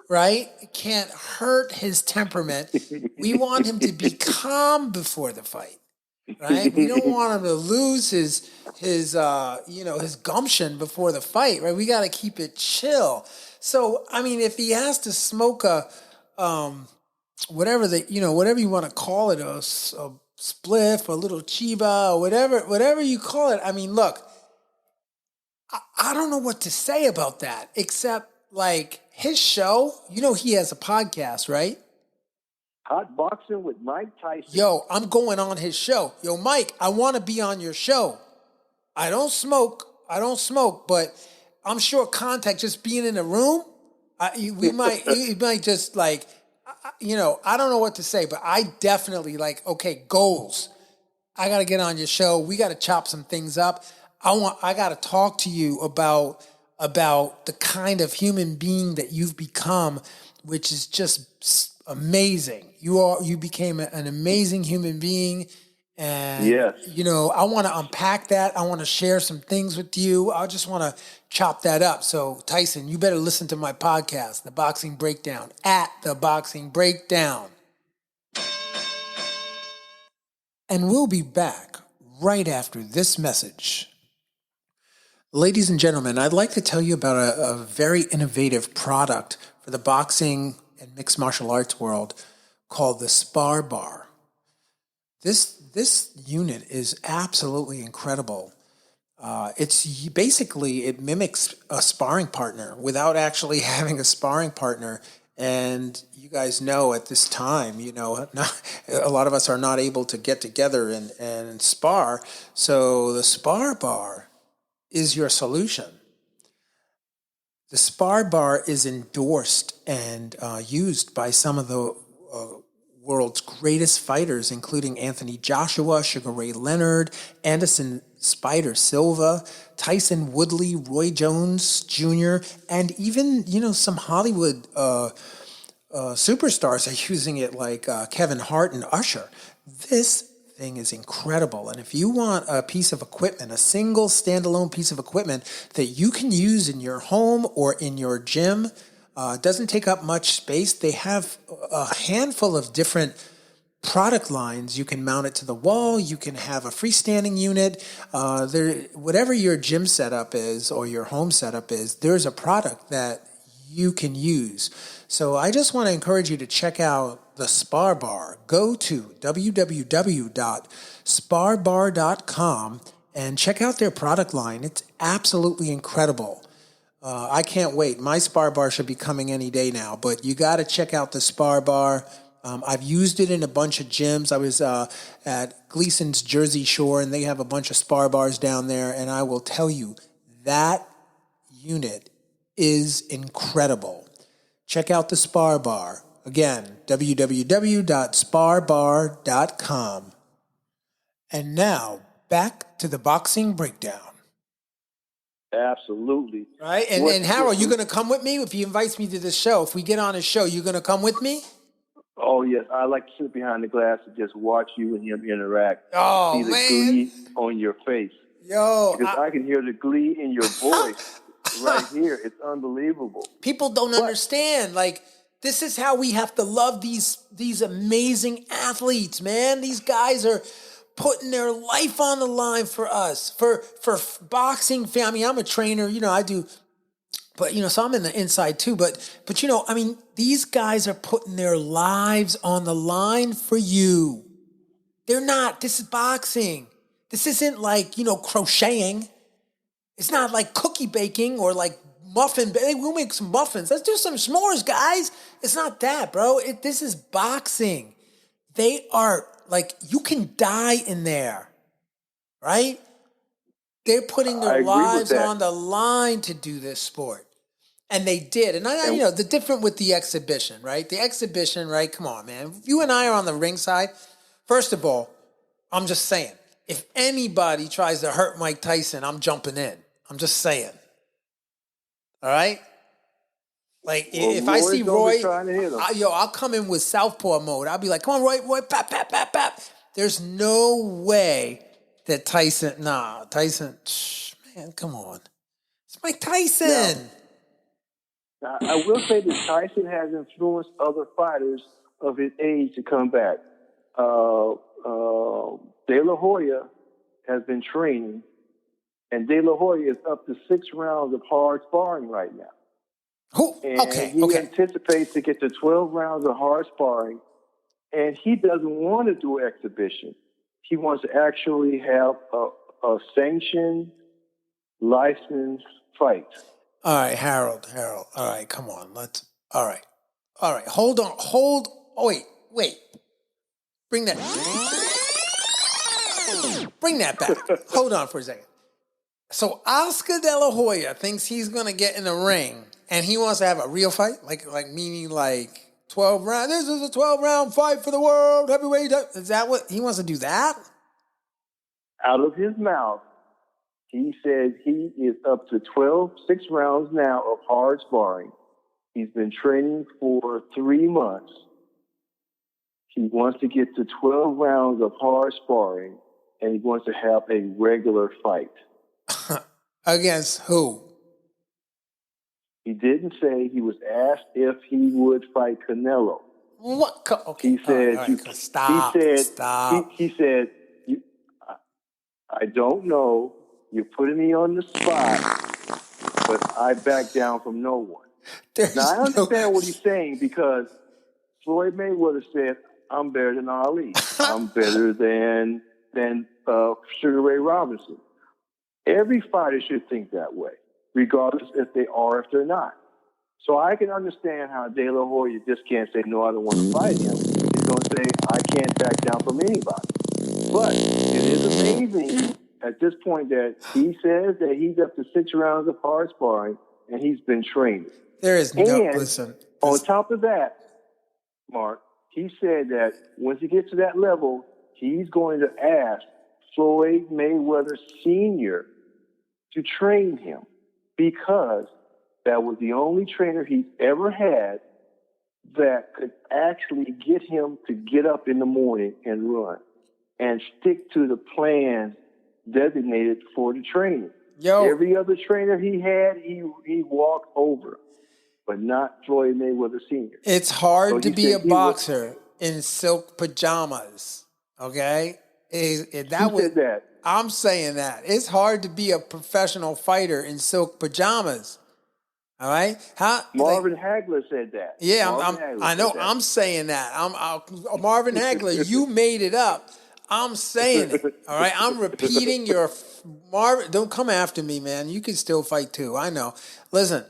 right? It can't hurt his temperament. We want him to be calm before the fight, right? We don't want him to lose his gumption before the fight, right? We got to keep it chill. So, I mean, if he has to smoke a whatever you want to call it, a spliff, a little chiba, or whatever you call it. I mean, look, I don't know what to say about that, except like his show, he has a podcast, right? Hot Boxing with Mike Tyson. Yo, I'm going on his show. Yo, Mike, I want to be on your show. I don't smoke, but I'm sure contact, just being in a room, we might just like, I don't know what to say, but I definitely okay, goals. I got to get on your show. We got to chop some things up. I got to talk to you about the kind of human being that you've become, which is just amazing. You became an amazing human being. And, yes. I want to unpack that. I want to share some things with you. I just want to chop that up. So, Tyson, you better listen to my podcast, The Boxing Breakdown, at The Boxing Breakdown. And we'll be back right after this message. Ladies and gentlemen, I'd like to tell you about a very innovative product for the boxing and mixed martial arts world called the Spar Bar. This unit is absolutely incredible. It mimics a sparring partner without actually having a sparring partner. And you guys know at this time, a lot of us are not able to get together and spar. So the Spar Bar is your solution. The Spar Bar is endorsed and used by some of the world's greatest fighters, including Anthony Joshua, Sugar Ray Leonard, Anderson Spider Silva, Tyson Woodley, Roy Jones Jr., and even, some Hollywood superstars are using it, like Kevin Hart and Usher. This thing is incredible. And if you want a piece of equipment, a single standalone piece of equipment that you can use in your home or in your gym, doesn't take up much space. They have a handful of different product lines. You can mount it to the wall. You can have a freestanding unit. Whatever your gym setup is or your home setup is, there's a product that you can use. So I just want to encourage you to check out the Spar Bar. Go to www.sparbar.com and check out their product line. It's absolutely incredible. I can't wait. My Spar Bar should be coming any day now, but you got to check out the Spar Bar. I've used it in a bunch of gyms. I was at Gleason's Jersey Shore, and they have a bunch of Spar Bars down there, and I will tell you, that unit is incredible. Check out the Spar Bar. Again, www.sparbar.com. And now, back to the Boxing Breakdown. Absolutely. Right? And Harold, you going to come with me if he invites me to this show? If we get on his show, you going to come with me? Oh, yes. I like to sit behind the glass and just watch you and him interact. Oh, see the man. glee on your face. Yo. Because I can hear the glee in your voice right here. It's unbelievable. People don't understand. This is how we have to love these amazing athletes, man. These guys are putting their life on the line for us, for boxing family. I'm a trainer, I do, but so I'm in the inside too. But these guys are putting their lives on the line for you. They're not. This is boxing. This isn't crocheting. It's not like cookie baking or like muffin. Hey, we'll make some muffins. Let's do some s'mores, guys. It's not that, bro. This is boxing. They are you can die in there, right? They're putting their lives on the line to do this sport. And they did. And the different with the exhibition, right? The exhibition, right? Come on, man. If you and I are on the ringside, first of all, I'm just saying, if anybody tries to hurt Mike Tyson, I'm jumping in. I'm just saying. All right? If I see Roy, I'll come in with southpaw mode. I'll be like, come on, Roy, pap, pap, pap, pap. There's no way that Tyson, man, come on. It's Mike Tyson. Now, I will say that Tyson has influenced other fighters of his age to come back. De La Hoya has been training, and De La Hoya is up to 6 rounds of hard sparring right now. And he anticipates to get to 12 rounds of hard sparring, and he doesn't want to do exhibition. He wants to actually have a sanctioned, licensed fight. All right, Harold. All right, come on. All right. Hold on. Oh, wait. Bring that back. Hold on for a second. So Oscar De La Hoya thinks he's gonna get in the ring, and he wants to have a real fight, meaning 12 rounds. This is a 12-round fight for the world heavyweight. Is that what he wants to do? That out of his mouth, he said he is up to 6 rounds now of hard sparring. He's been training for 3 months. He wants to get to 12 rounds of hard sparring, and he wants to have a regular fight. Against who? He didn't say. He was asked if he would fight Canelo. What? Okay. He said, Stop. He said, I don't know. You're putting me on the spot, but I back down from no one. Now, I understand what he's saying, because Floyd Mayweather said, I'm better than Ali. I'm better than Sugar Ray Robinson. Every fighter should think that way, regardless if they are or if they're not. So I can understand how De La Hoya just can't say, no, I don't want to fight him. He's going to say, I can't back down from anybody. But it is amazing at this point that he says that he's up to 6 rounds of hard sparring, and he's been training. There is listen. On top of that, Mark, he said that once he gets to that level, he's going to ask Floyd Mayweather Sr. to train him, because that was the only trainer he's ever had that could actually get him to get up in the morning and run and stick to the plan designated for the training. Every other trainer he had, he walked over, but not Floyd Mayweather Sr. It's hard to be a boxer in silk pajamas, okay? Who said that? I'm saying that. It's hard to be a professional fighter in silk pajamas, all right? Marvin Hagler said that. Yeah, I know. I'm saying that. Marvin Hagler, you made it up. I'm saying it, all right? I'm repeating your Marvin. Don't come after me, man. You can still fight too. I know. Listen,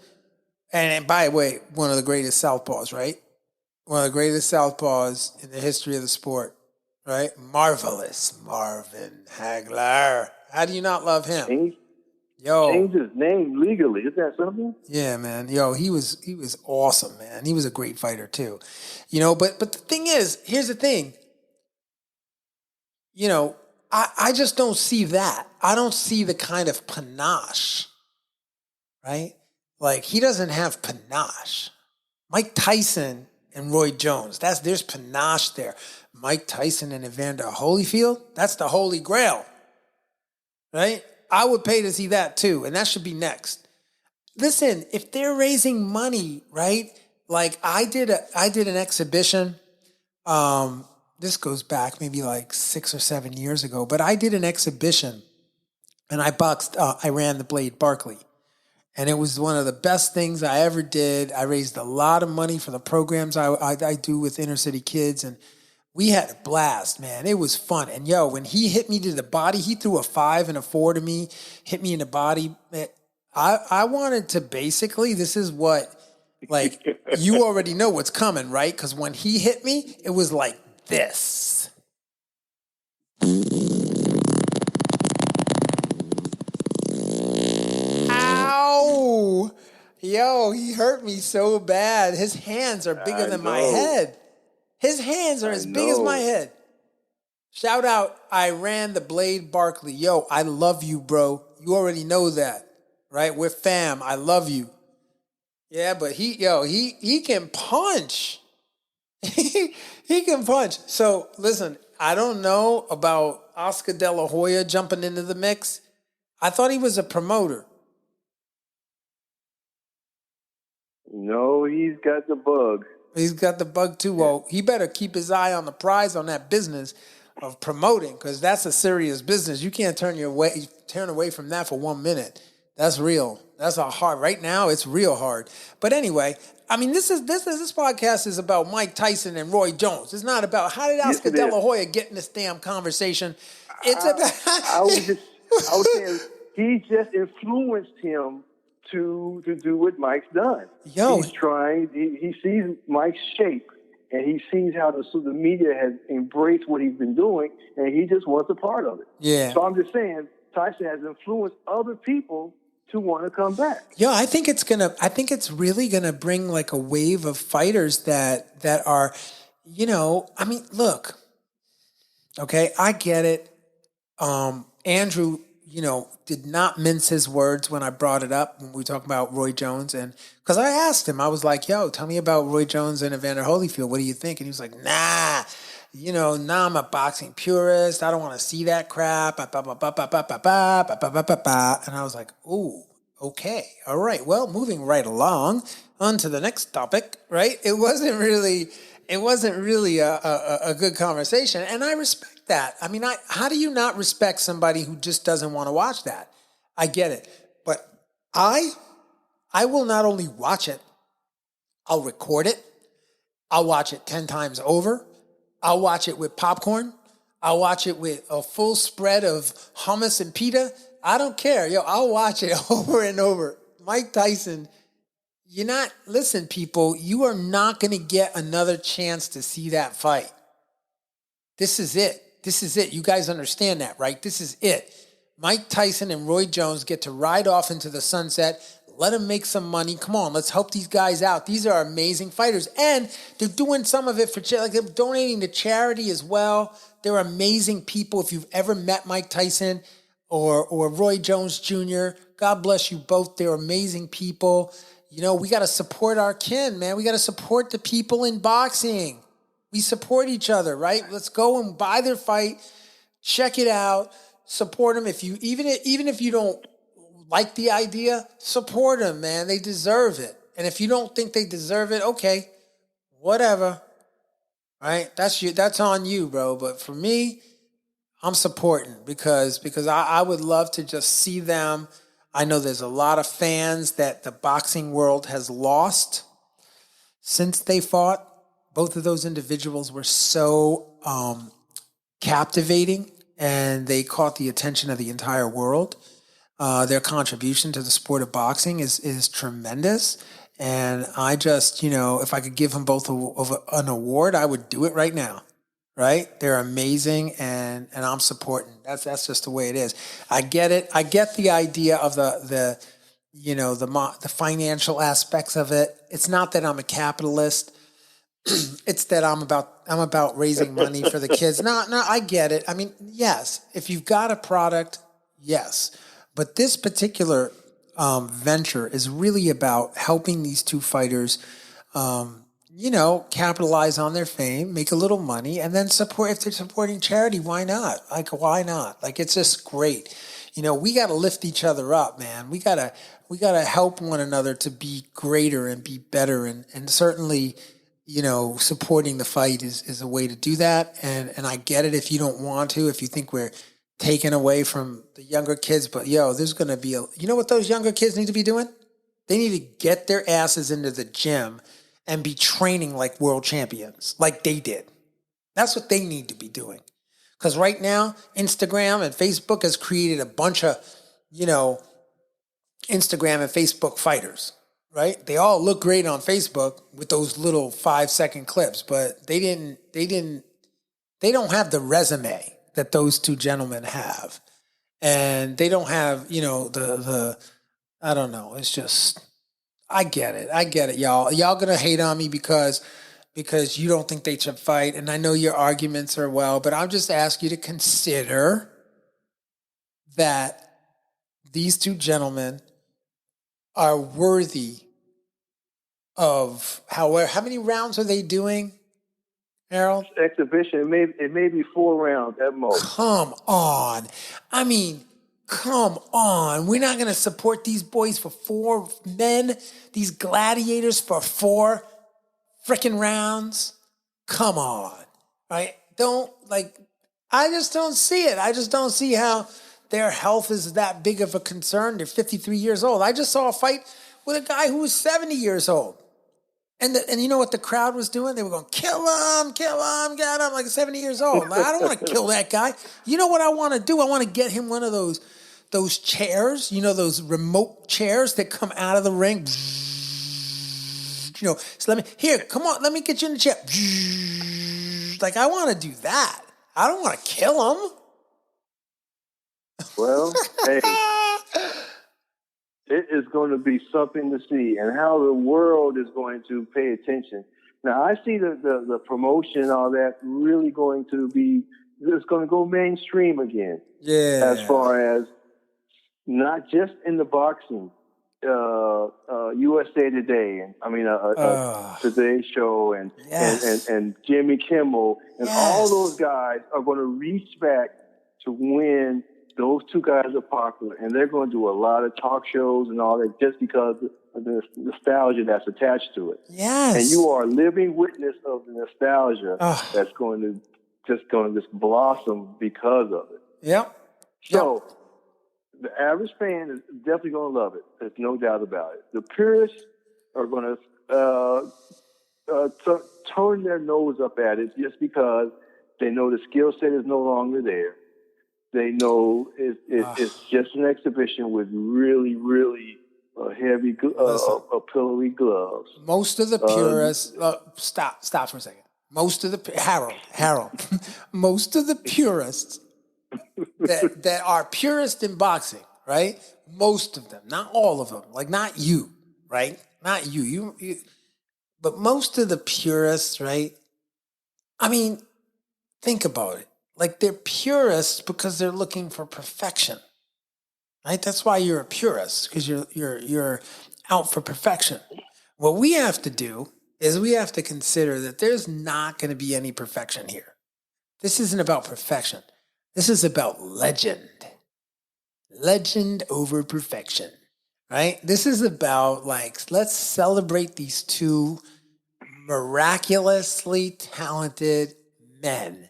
and by the way, one of the greatest southpaws, right? One of the greatest southpaws in the history of the sport, right? Marvelous Marvin Hagler. How do you not love him? Changed his name legally. Is that something? Yeah, man. He was awesome, man. He was a great fighter too. But the thing is, here's the thing. I just don't see that. I don't see the kind of panache, right? He doesn't have panache. Mike Tyson and Roy Jones, there's panache there. Mike Tyson and Evander Holyfield, that's the holy grail, right? I would pay to see that too, and that should be next. Listen, if they're raising money, right? I did an exhibition. This goes back maybe 6 or 7 years ago, but I did an exhibition, and I ran the Blade Barkley. And it was one of the best things I ever did. I raised a lot of money for the programs I do with inner city kids, and we had a blast, man. It was fun. And when he hit me to the body, he threw a 5 and a 4 to me, hit me in the body. I wanted to basically, this is what, you already know what's coming, right? Because when he hit me, it was like this. Ow! He hurt me so bad. His hands are bigger than my head. His hands are as big as my head. Shout out, I ran the Blade Barkley. I love you, bro. You already know that, right? We're fam. I love you. Yeah, but he can punch. He can punch. So listen, I don't know about Oscar De La Hoya jumping into the mix. I thought he was a promoter. No, he's got the bug. He's got the bug too. Well, he better keep his eye on the prize on that business of promoting, because that's a serious business. You can't turn away from that for 1 minute. That's real. That's a hard. Right now, it's real hard. But anyway, I mean, this podcast is about Mike Tyson and Roy Jones. It's not about how did Oscar De La Hoya get in this damn conversation. It's about. I was saying he just influenced him to do what Mike's done. He's trying. He sees Mike's shape, and he sees how the media has embraced what he's been doing, and he just wants a part of it. Yeah. So I'm just saying, Tyson has influenced other people to want to come back. Yeah, I think it's really gonna bring like a wave of fighters that are, I mean, look, okay, I get it. Andrew, did not mince his words when I brought it up when we talk about Roy Jones, and because I asked him, I was like, "Yo, tell me about Roy Jones and Evander Holyfield. What do you think?" And he was like, "Nah, I'm a boxing purist. I don't want to see that crap." And I was like, "Ooh, okay, all right. Well, moving right along on to the next topic. Right? It wasn't really a good conversation, and I respect that. I mean, how do you not respect somebody who just doesn't want to watch that? I get it, but I will not only watch it, I'll record it. I'll watch it 10 times over. I'll watch it with popcorn. I'll watch it with a full spread of hummus and pita. I don't care. I'll watch it over and over. Mike Tyson, listen, people, you are not going to get another chance to see that fight. This is it. You guys understand that, right? This is it. Mike Tyson and Roy Jones get to ride off into the sunset. Let them make some money. Come on, let's help these guys out. These are amazing fighters. And they're doing some of it for charity. Like they're donating to charity as well. They're amazing people. If you've ever met Mike Tyson or Roy Jones Jr., God bless you both. They're amazing people. We got to support our kin, man. We got to support the people in boxing. We support each other, right? Let's go and buy their fight, check it out, support them. Even if you don't like the idea, support them, man. They deserve it. And if you don't think they deserve it, okay, whatever. Right? That's on you, bro. But for me, I'm supporting because I would love to just see them. I know there's a lot of fans that the boxing world has lost since they fought. Both of those individuals were so captivating, and they caught the attention of the entire world. Their contribution to the sport of boxing is tremendous. And I just, if I could give them both an award, I would do it right now. Right? They're amazing, and I'm supporting. That's just the way it is. I get it. I get the idea of the financial aspects of it. It's not that I'm a capitalist. It's that I'm about raising money for the kids. No, I get it. I mean, yes, if you've got a product, yes. But this particular venture is really about helping these two fighters, capitalize on their fame, make a little money, and then support. If they're supporting charity, why not? Why not? It's just great. We got to lift each other up, man. We gotta help one another to be greater and be better, and certainly, supporting the fight is a way to do that. And I get it if you don't want to, if you think we're taken away from the younger kids, but there's going to be what those younger kids need to be doing? They need to get their asses into the gym and be training like world champions, like they did. That's what they need to be doing. Because right now, Instagram and Facebook has created a bunch of, Instagram and Facebook fighters, right? They all look great on Facebook with those little 5-second clips, but they don't have the resume that those two gentlemen have. And they don't have, I don't know. It's just, I get it, y'all. Y'all gonna hate on me because you don't think they should fight. And I know your arguments are well, but I'll just ask you to consider that these two gentlemen are worthy of how many rounds are they doing, Harold? Exhibition, it may be 4 rounds at most. Come on. I mean, Come on. We're not going to support these boys for 4 men, these gladiators for 4 freaking rounds. Come on. Right? I just don't see it. I just don't see how their health is that big of a concern. They're 53 years old. I just saw a fight with a guy who was 70 years old. And you know what the crowd was doing? They were going, kill him, get him, like 70 years old. Like, I don't want to kill that guy. You know what I want to do? I want to get him one of those chairs, those remote chairs that come out of the ring. So come on, let me get you in the chair. Like, I want to do that. I don't want to kill him. Well, hey, it is going to be something to see, and how the world is going to pay attention. Now, I see the promotion and all that really going to be, it's going to go mainstream again. Yeah. As far as not just in the boxing, USA Today, and Today's Show, and Jimmy Kimmel, and all those guys are going to reach back to when those 2 guys are popular, and they're going to do a lot of talk shows and all that just because of the nostalgia that's attached to it. Yes. And you are a living witness of the nostalgia that's going to just blossom because of it. Yep. So the average fan is definitely going to love it. There's no doubt about it. The purists are going to turn their nose up at it just because they know the skill set is no longer there. They know it's just an exhibition with really, really heavy, pillowy gloves. Most of the purists, stop for a second. Most of the, Harold, most of the purists that are purists in boxing, right? Most of them, not all of them, like not you, right? Not you, but most of the purists, right? I mean, think about it. Like, they're purists because they're looking for perfection, right? That's why you're a purist, because you're out for perfection. What we have to do is we have to consider that there's not going to be any perfection here. This isn't about perfection. This is about legend. Legend over perfection, right? This is about, like, let's celebrate these 2 miraculously talented men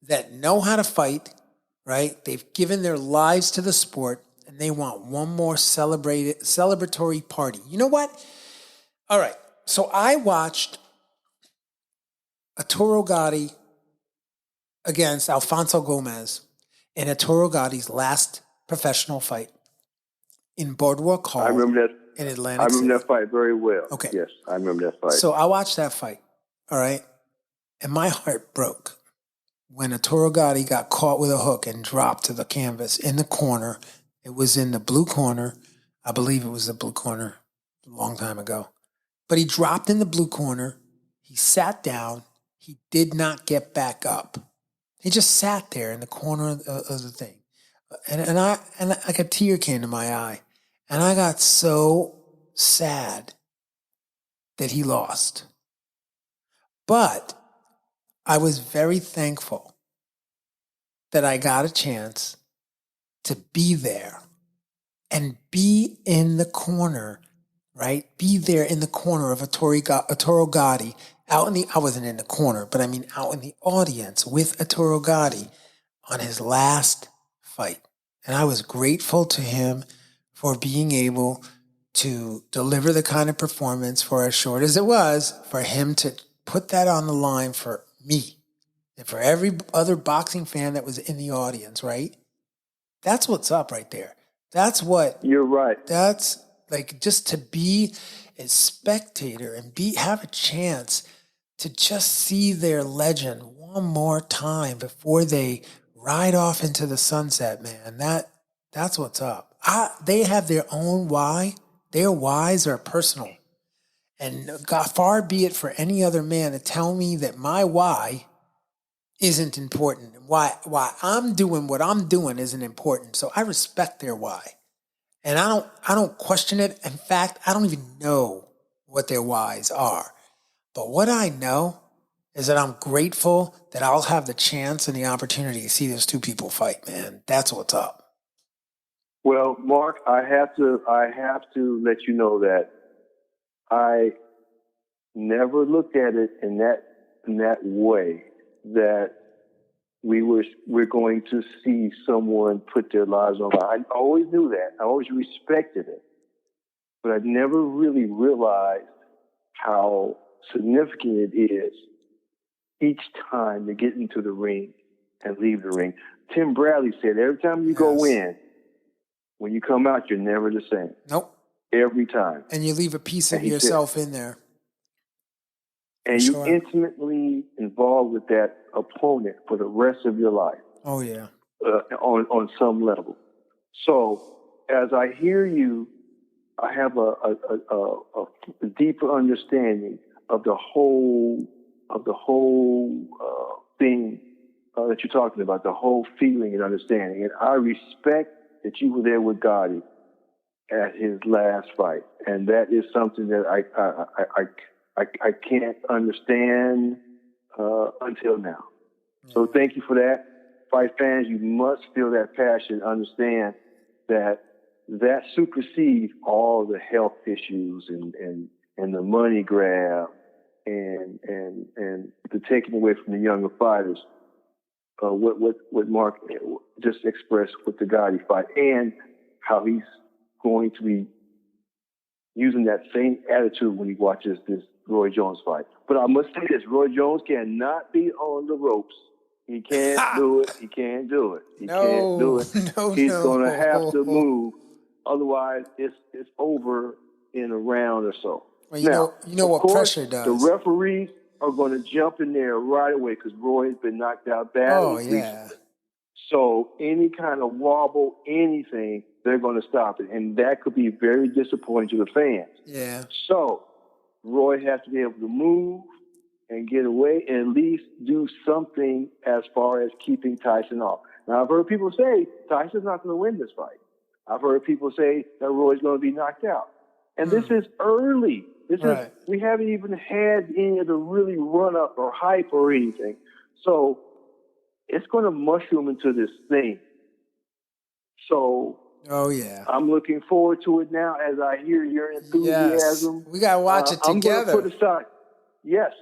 that know how to fight, right? They've given their lives to the sport, and they want one more celebratory party. You know what? All right. So I watched Arturo Gatti against Alfonso Gomez in Arturo Gatti's last professional fight in Boardwalk Hall. I remember that. In Atlantic I remember City. that fight very well. Okay. Yes, I remember that fight. So I watched that fight, all right? And my heart broke when Arturo Gatti got caught with a hook and dropped to the canvas in the corner. It was in the blue corner. I believe it was the blue corner a long time ago. But he dropped in the blue corner. He sat down. He did not get back up. He just sat there in the corner of the thing. And like a tear came to my eye. And I got so sad that he lost. But I was very thankful that I got a chance to be there and be in the corner, right? Be there in the corner of Arturo Gatti, I wasn't in the corner, but I mean out in the audience with Arturo Gatti on his last fight. And I was grateful to him for being able to deliver the kind of performance, for as short as it was, for him to put that on the line for me and for every other boxing fan that was in the audience, right? That's what's up right there. That's what... You're right. That's like just to be a spectator and have a chance to just see their legend one more time before they ride off into the sunset, man. That's what's up. They have their own why. Their whys are personal. And God, far be it for any other man to tell me that my why isn't important. Why I'm doing what I'm doing isn't important. So I respect their why. And I don't question it. In fact, I don't even know what their whys are. But what I know is that I'm grateful that I'll have the chance and the opportunity to see those two people fight, man. That's what's up. Well, Mark, I have to let you know that I never looked at it in that way, that we're going to see someone put their lives on the line. I always knew that. I always respected it. But I never really realized how significant it is each time to get into the ring and leave the ring. Tim Bradley said, every time you go in, when you come out, you're never the same. Nope. Every time. And you leave a piece of yourself in there. And you're intimately involved with that opponent for the rest of your life. Oh, yeah. On some level. So as I hear you, I have a deeper understanding of the whole thing that you're talking about, the whole feeling and understanding. And I respect that you were there with Gotti at his last fight, and that is something that I can't understand until now. So thank you for that. Fight fans, you must feel that passion, understand that supersedes all the health issues and the money grab and the taking away from the younger fighters. What Mark just expressed with the Gotti fight, and how he's going to be using that same attitude when he watches this Roy Jones fight. But I must say this, Roy Jones cannot be on the ropes. He can't do it. He can't do it. He can't do it. He's going to have to move. Otherwise, it's over in a round or so. Well, you know what pressure does. The referees are going to jump in there right away because Roy has been knocked out badly recently. So any kind of wobble, anything, they're going to stop it. And that could be very disappointing to the fans. Yeah. So Roy has to be able to move and get away and at least do something as far as keeping Tyson off. Now, I've heard people say Tyson's not going to win this fight. I've heard people say that Roy's going to be knocked out. And this is early. We haven't even had any of the really run-up or hype or anything. So it's going to mushroom into this thing. So I'm looking forward to it now as I hear your enthusiasm. Yes. We got to watch it together. I'm going to put aside, yes.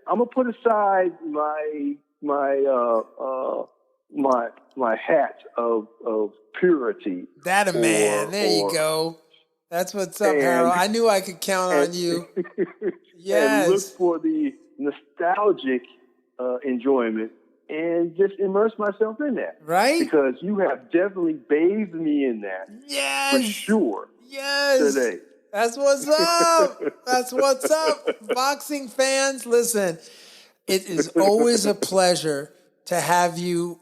I'm going to put aside my hat of purity. Man. There you go. That's what's up, Harold. I knew I could count on you. Yes. And look for the nostalgic enjoyment and just immerse myself in that. Right? Because you have definitely bathed me in that. Yes. For sure. Yes. Today. That's what's up. That's what's up. Boxing fans, listen, it is always a pleasure to have you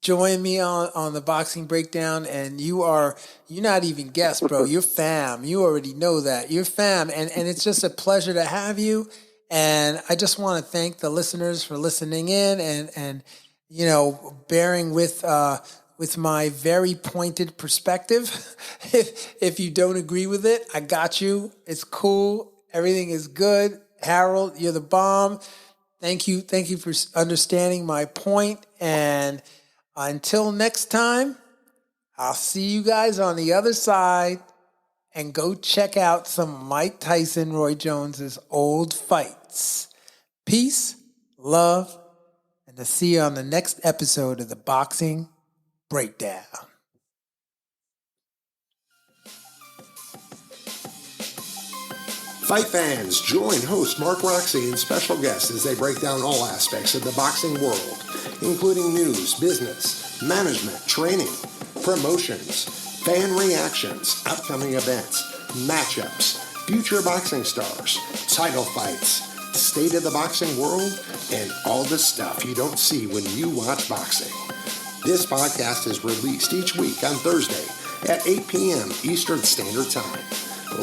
join me on the Boxing Breakdown. And you're not even guest, bro. You're fam. You already know that. You're fam. And it's just a pleasure to have you. And I just want to thank the listeners for listening in and bearing with my very pointed perspective. If you don't agree with it, I got you. It's cool. Everything is good. Harold, you're the bomb. Thank you for understanding my point. And until next time, I'll see you guys on the other side. And go check out some of Mike Tyson, Roy Jones's old fights. Peace, love, and to see you on the next episode of the Boxing Breakdown. Fight fans, join host Mark Roxey and special guests as they break down all aspects of the boxing world, including news, business, management, training, promotions, fan reactions, upcoming events, matchups, future boxing stars, title fights, state of the boxing world, and all the stuff you don't see when you watch boxing. This podcast is released each week on Thursday at 8 p.m. Eastern Standard Time.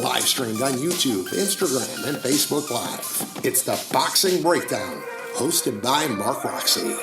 Live streamed on YouTube, Instagram, and Facebook Live. It's the Boxing Breakdown, hosted by Mark Roxey.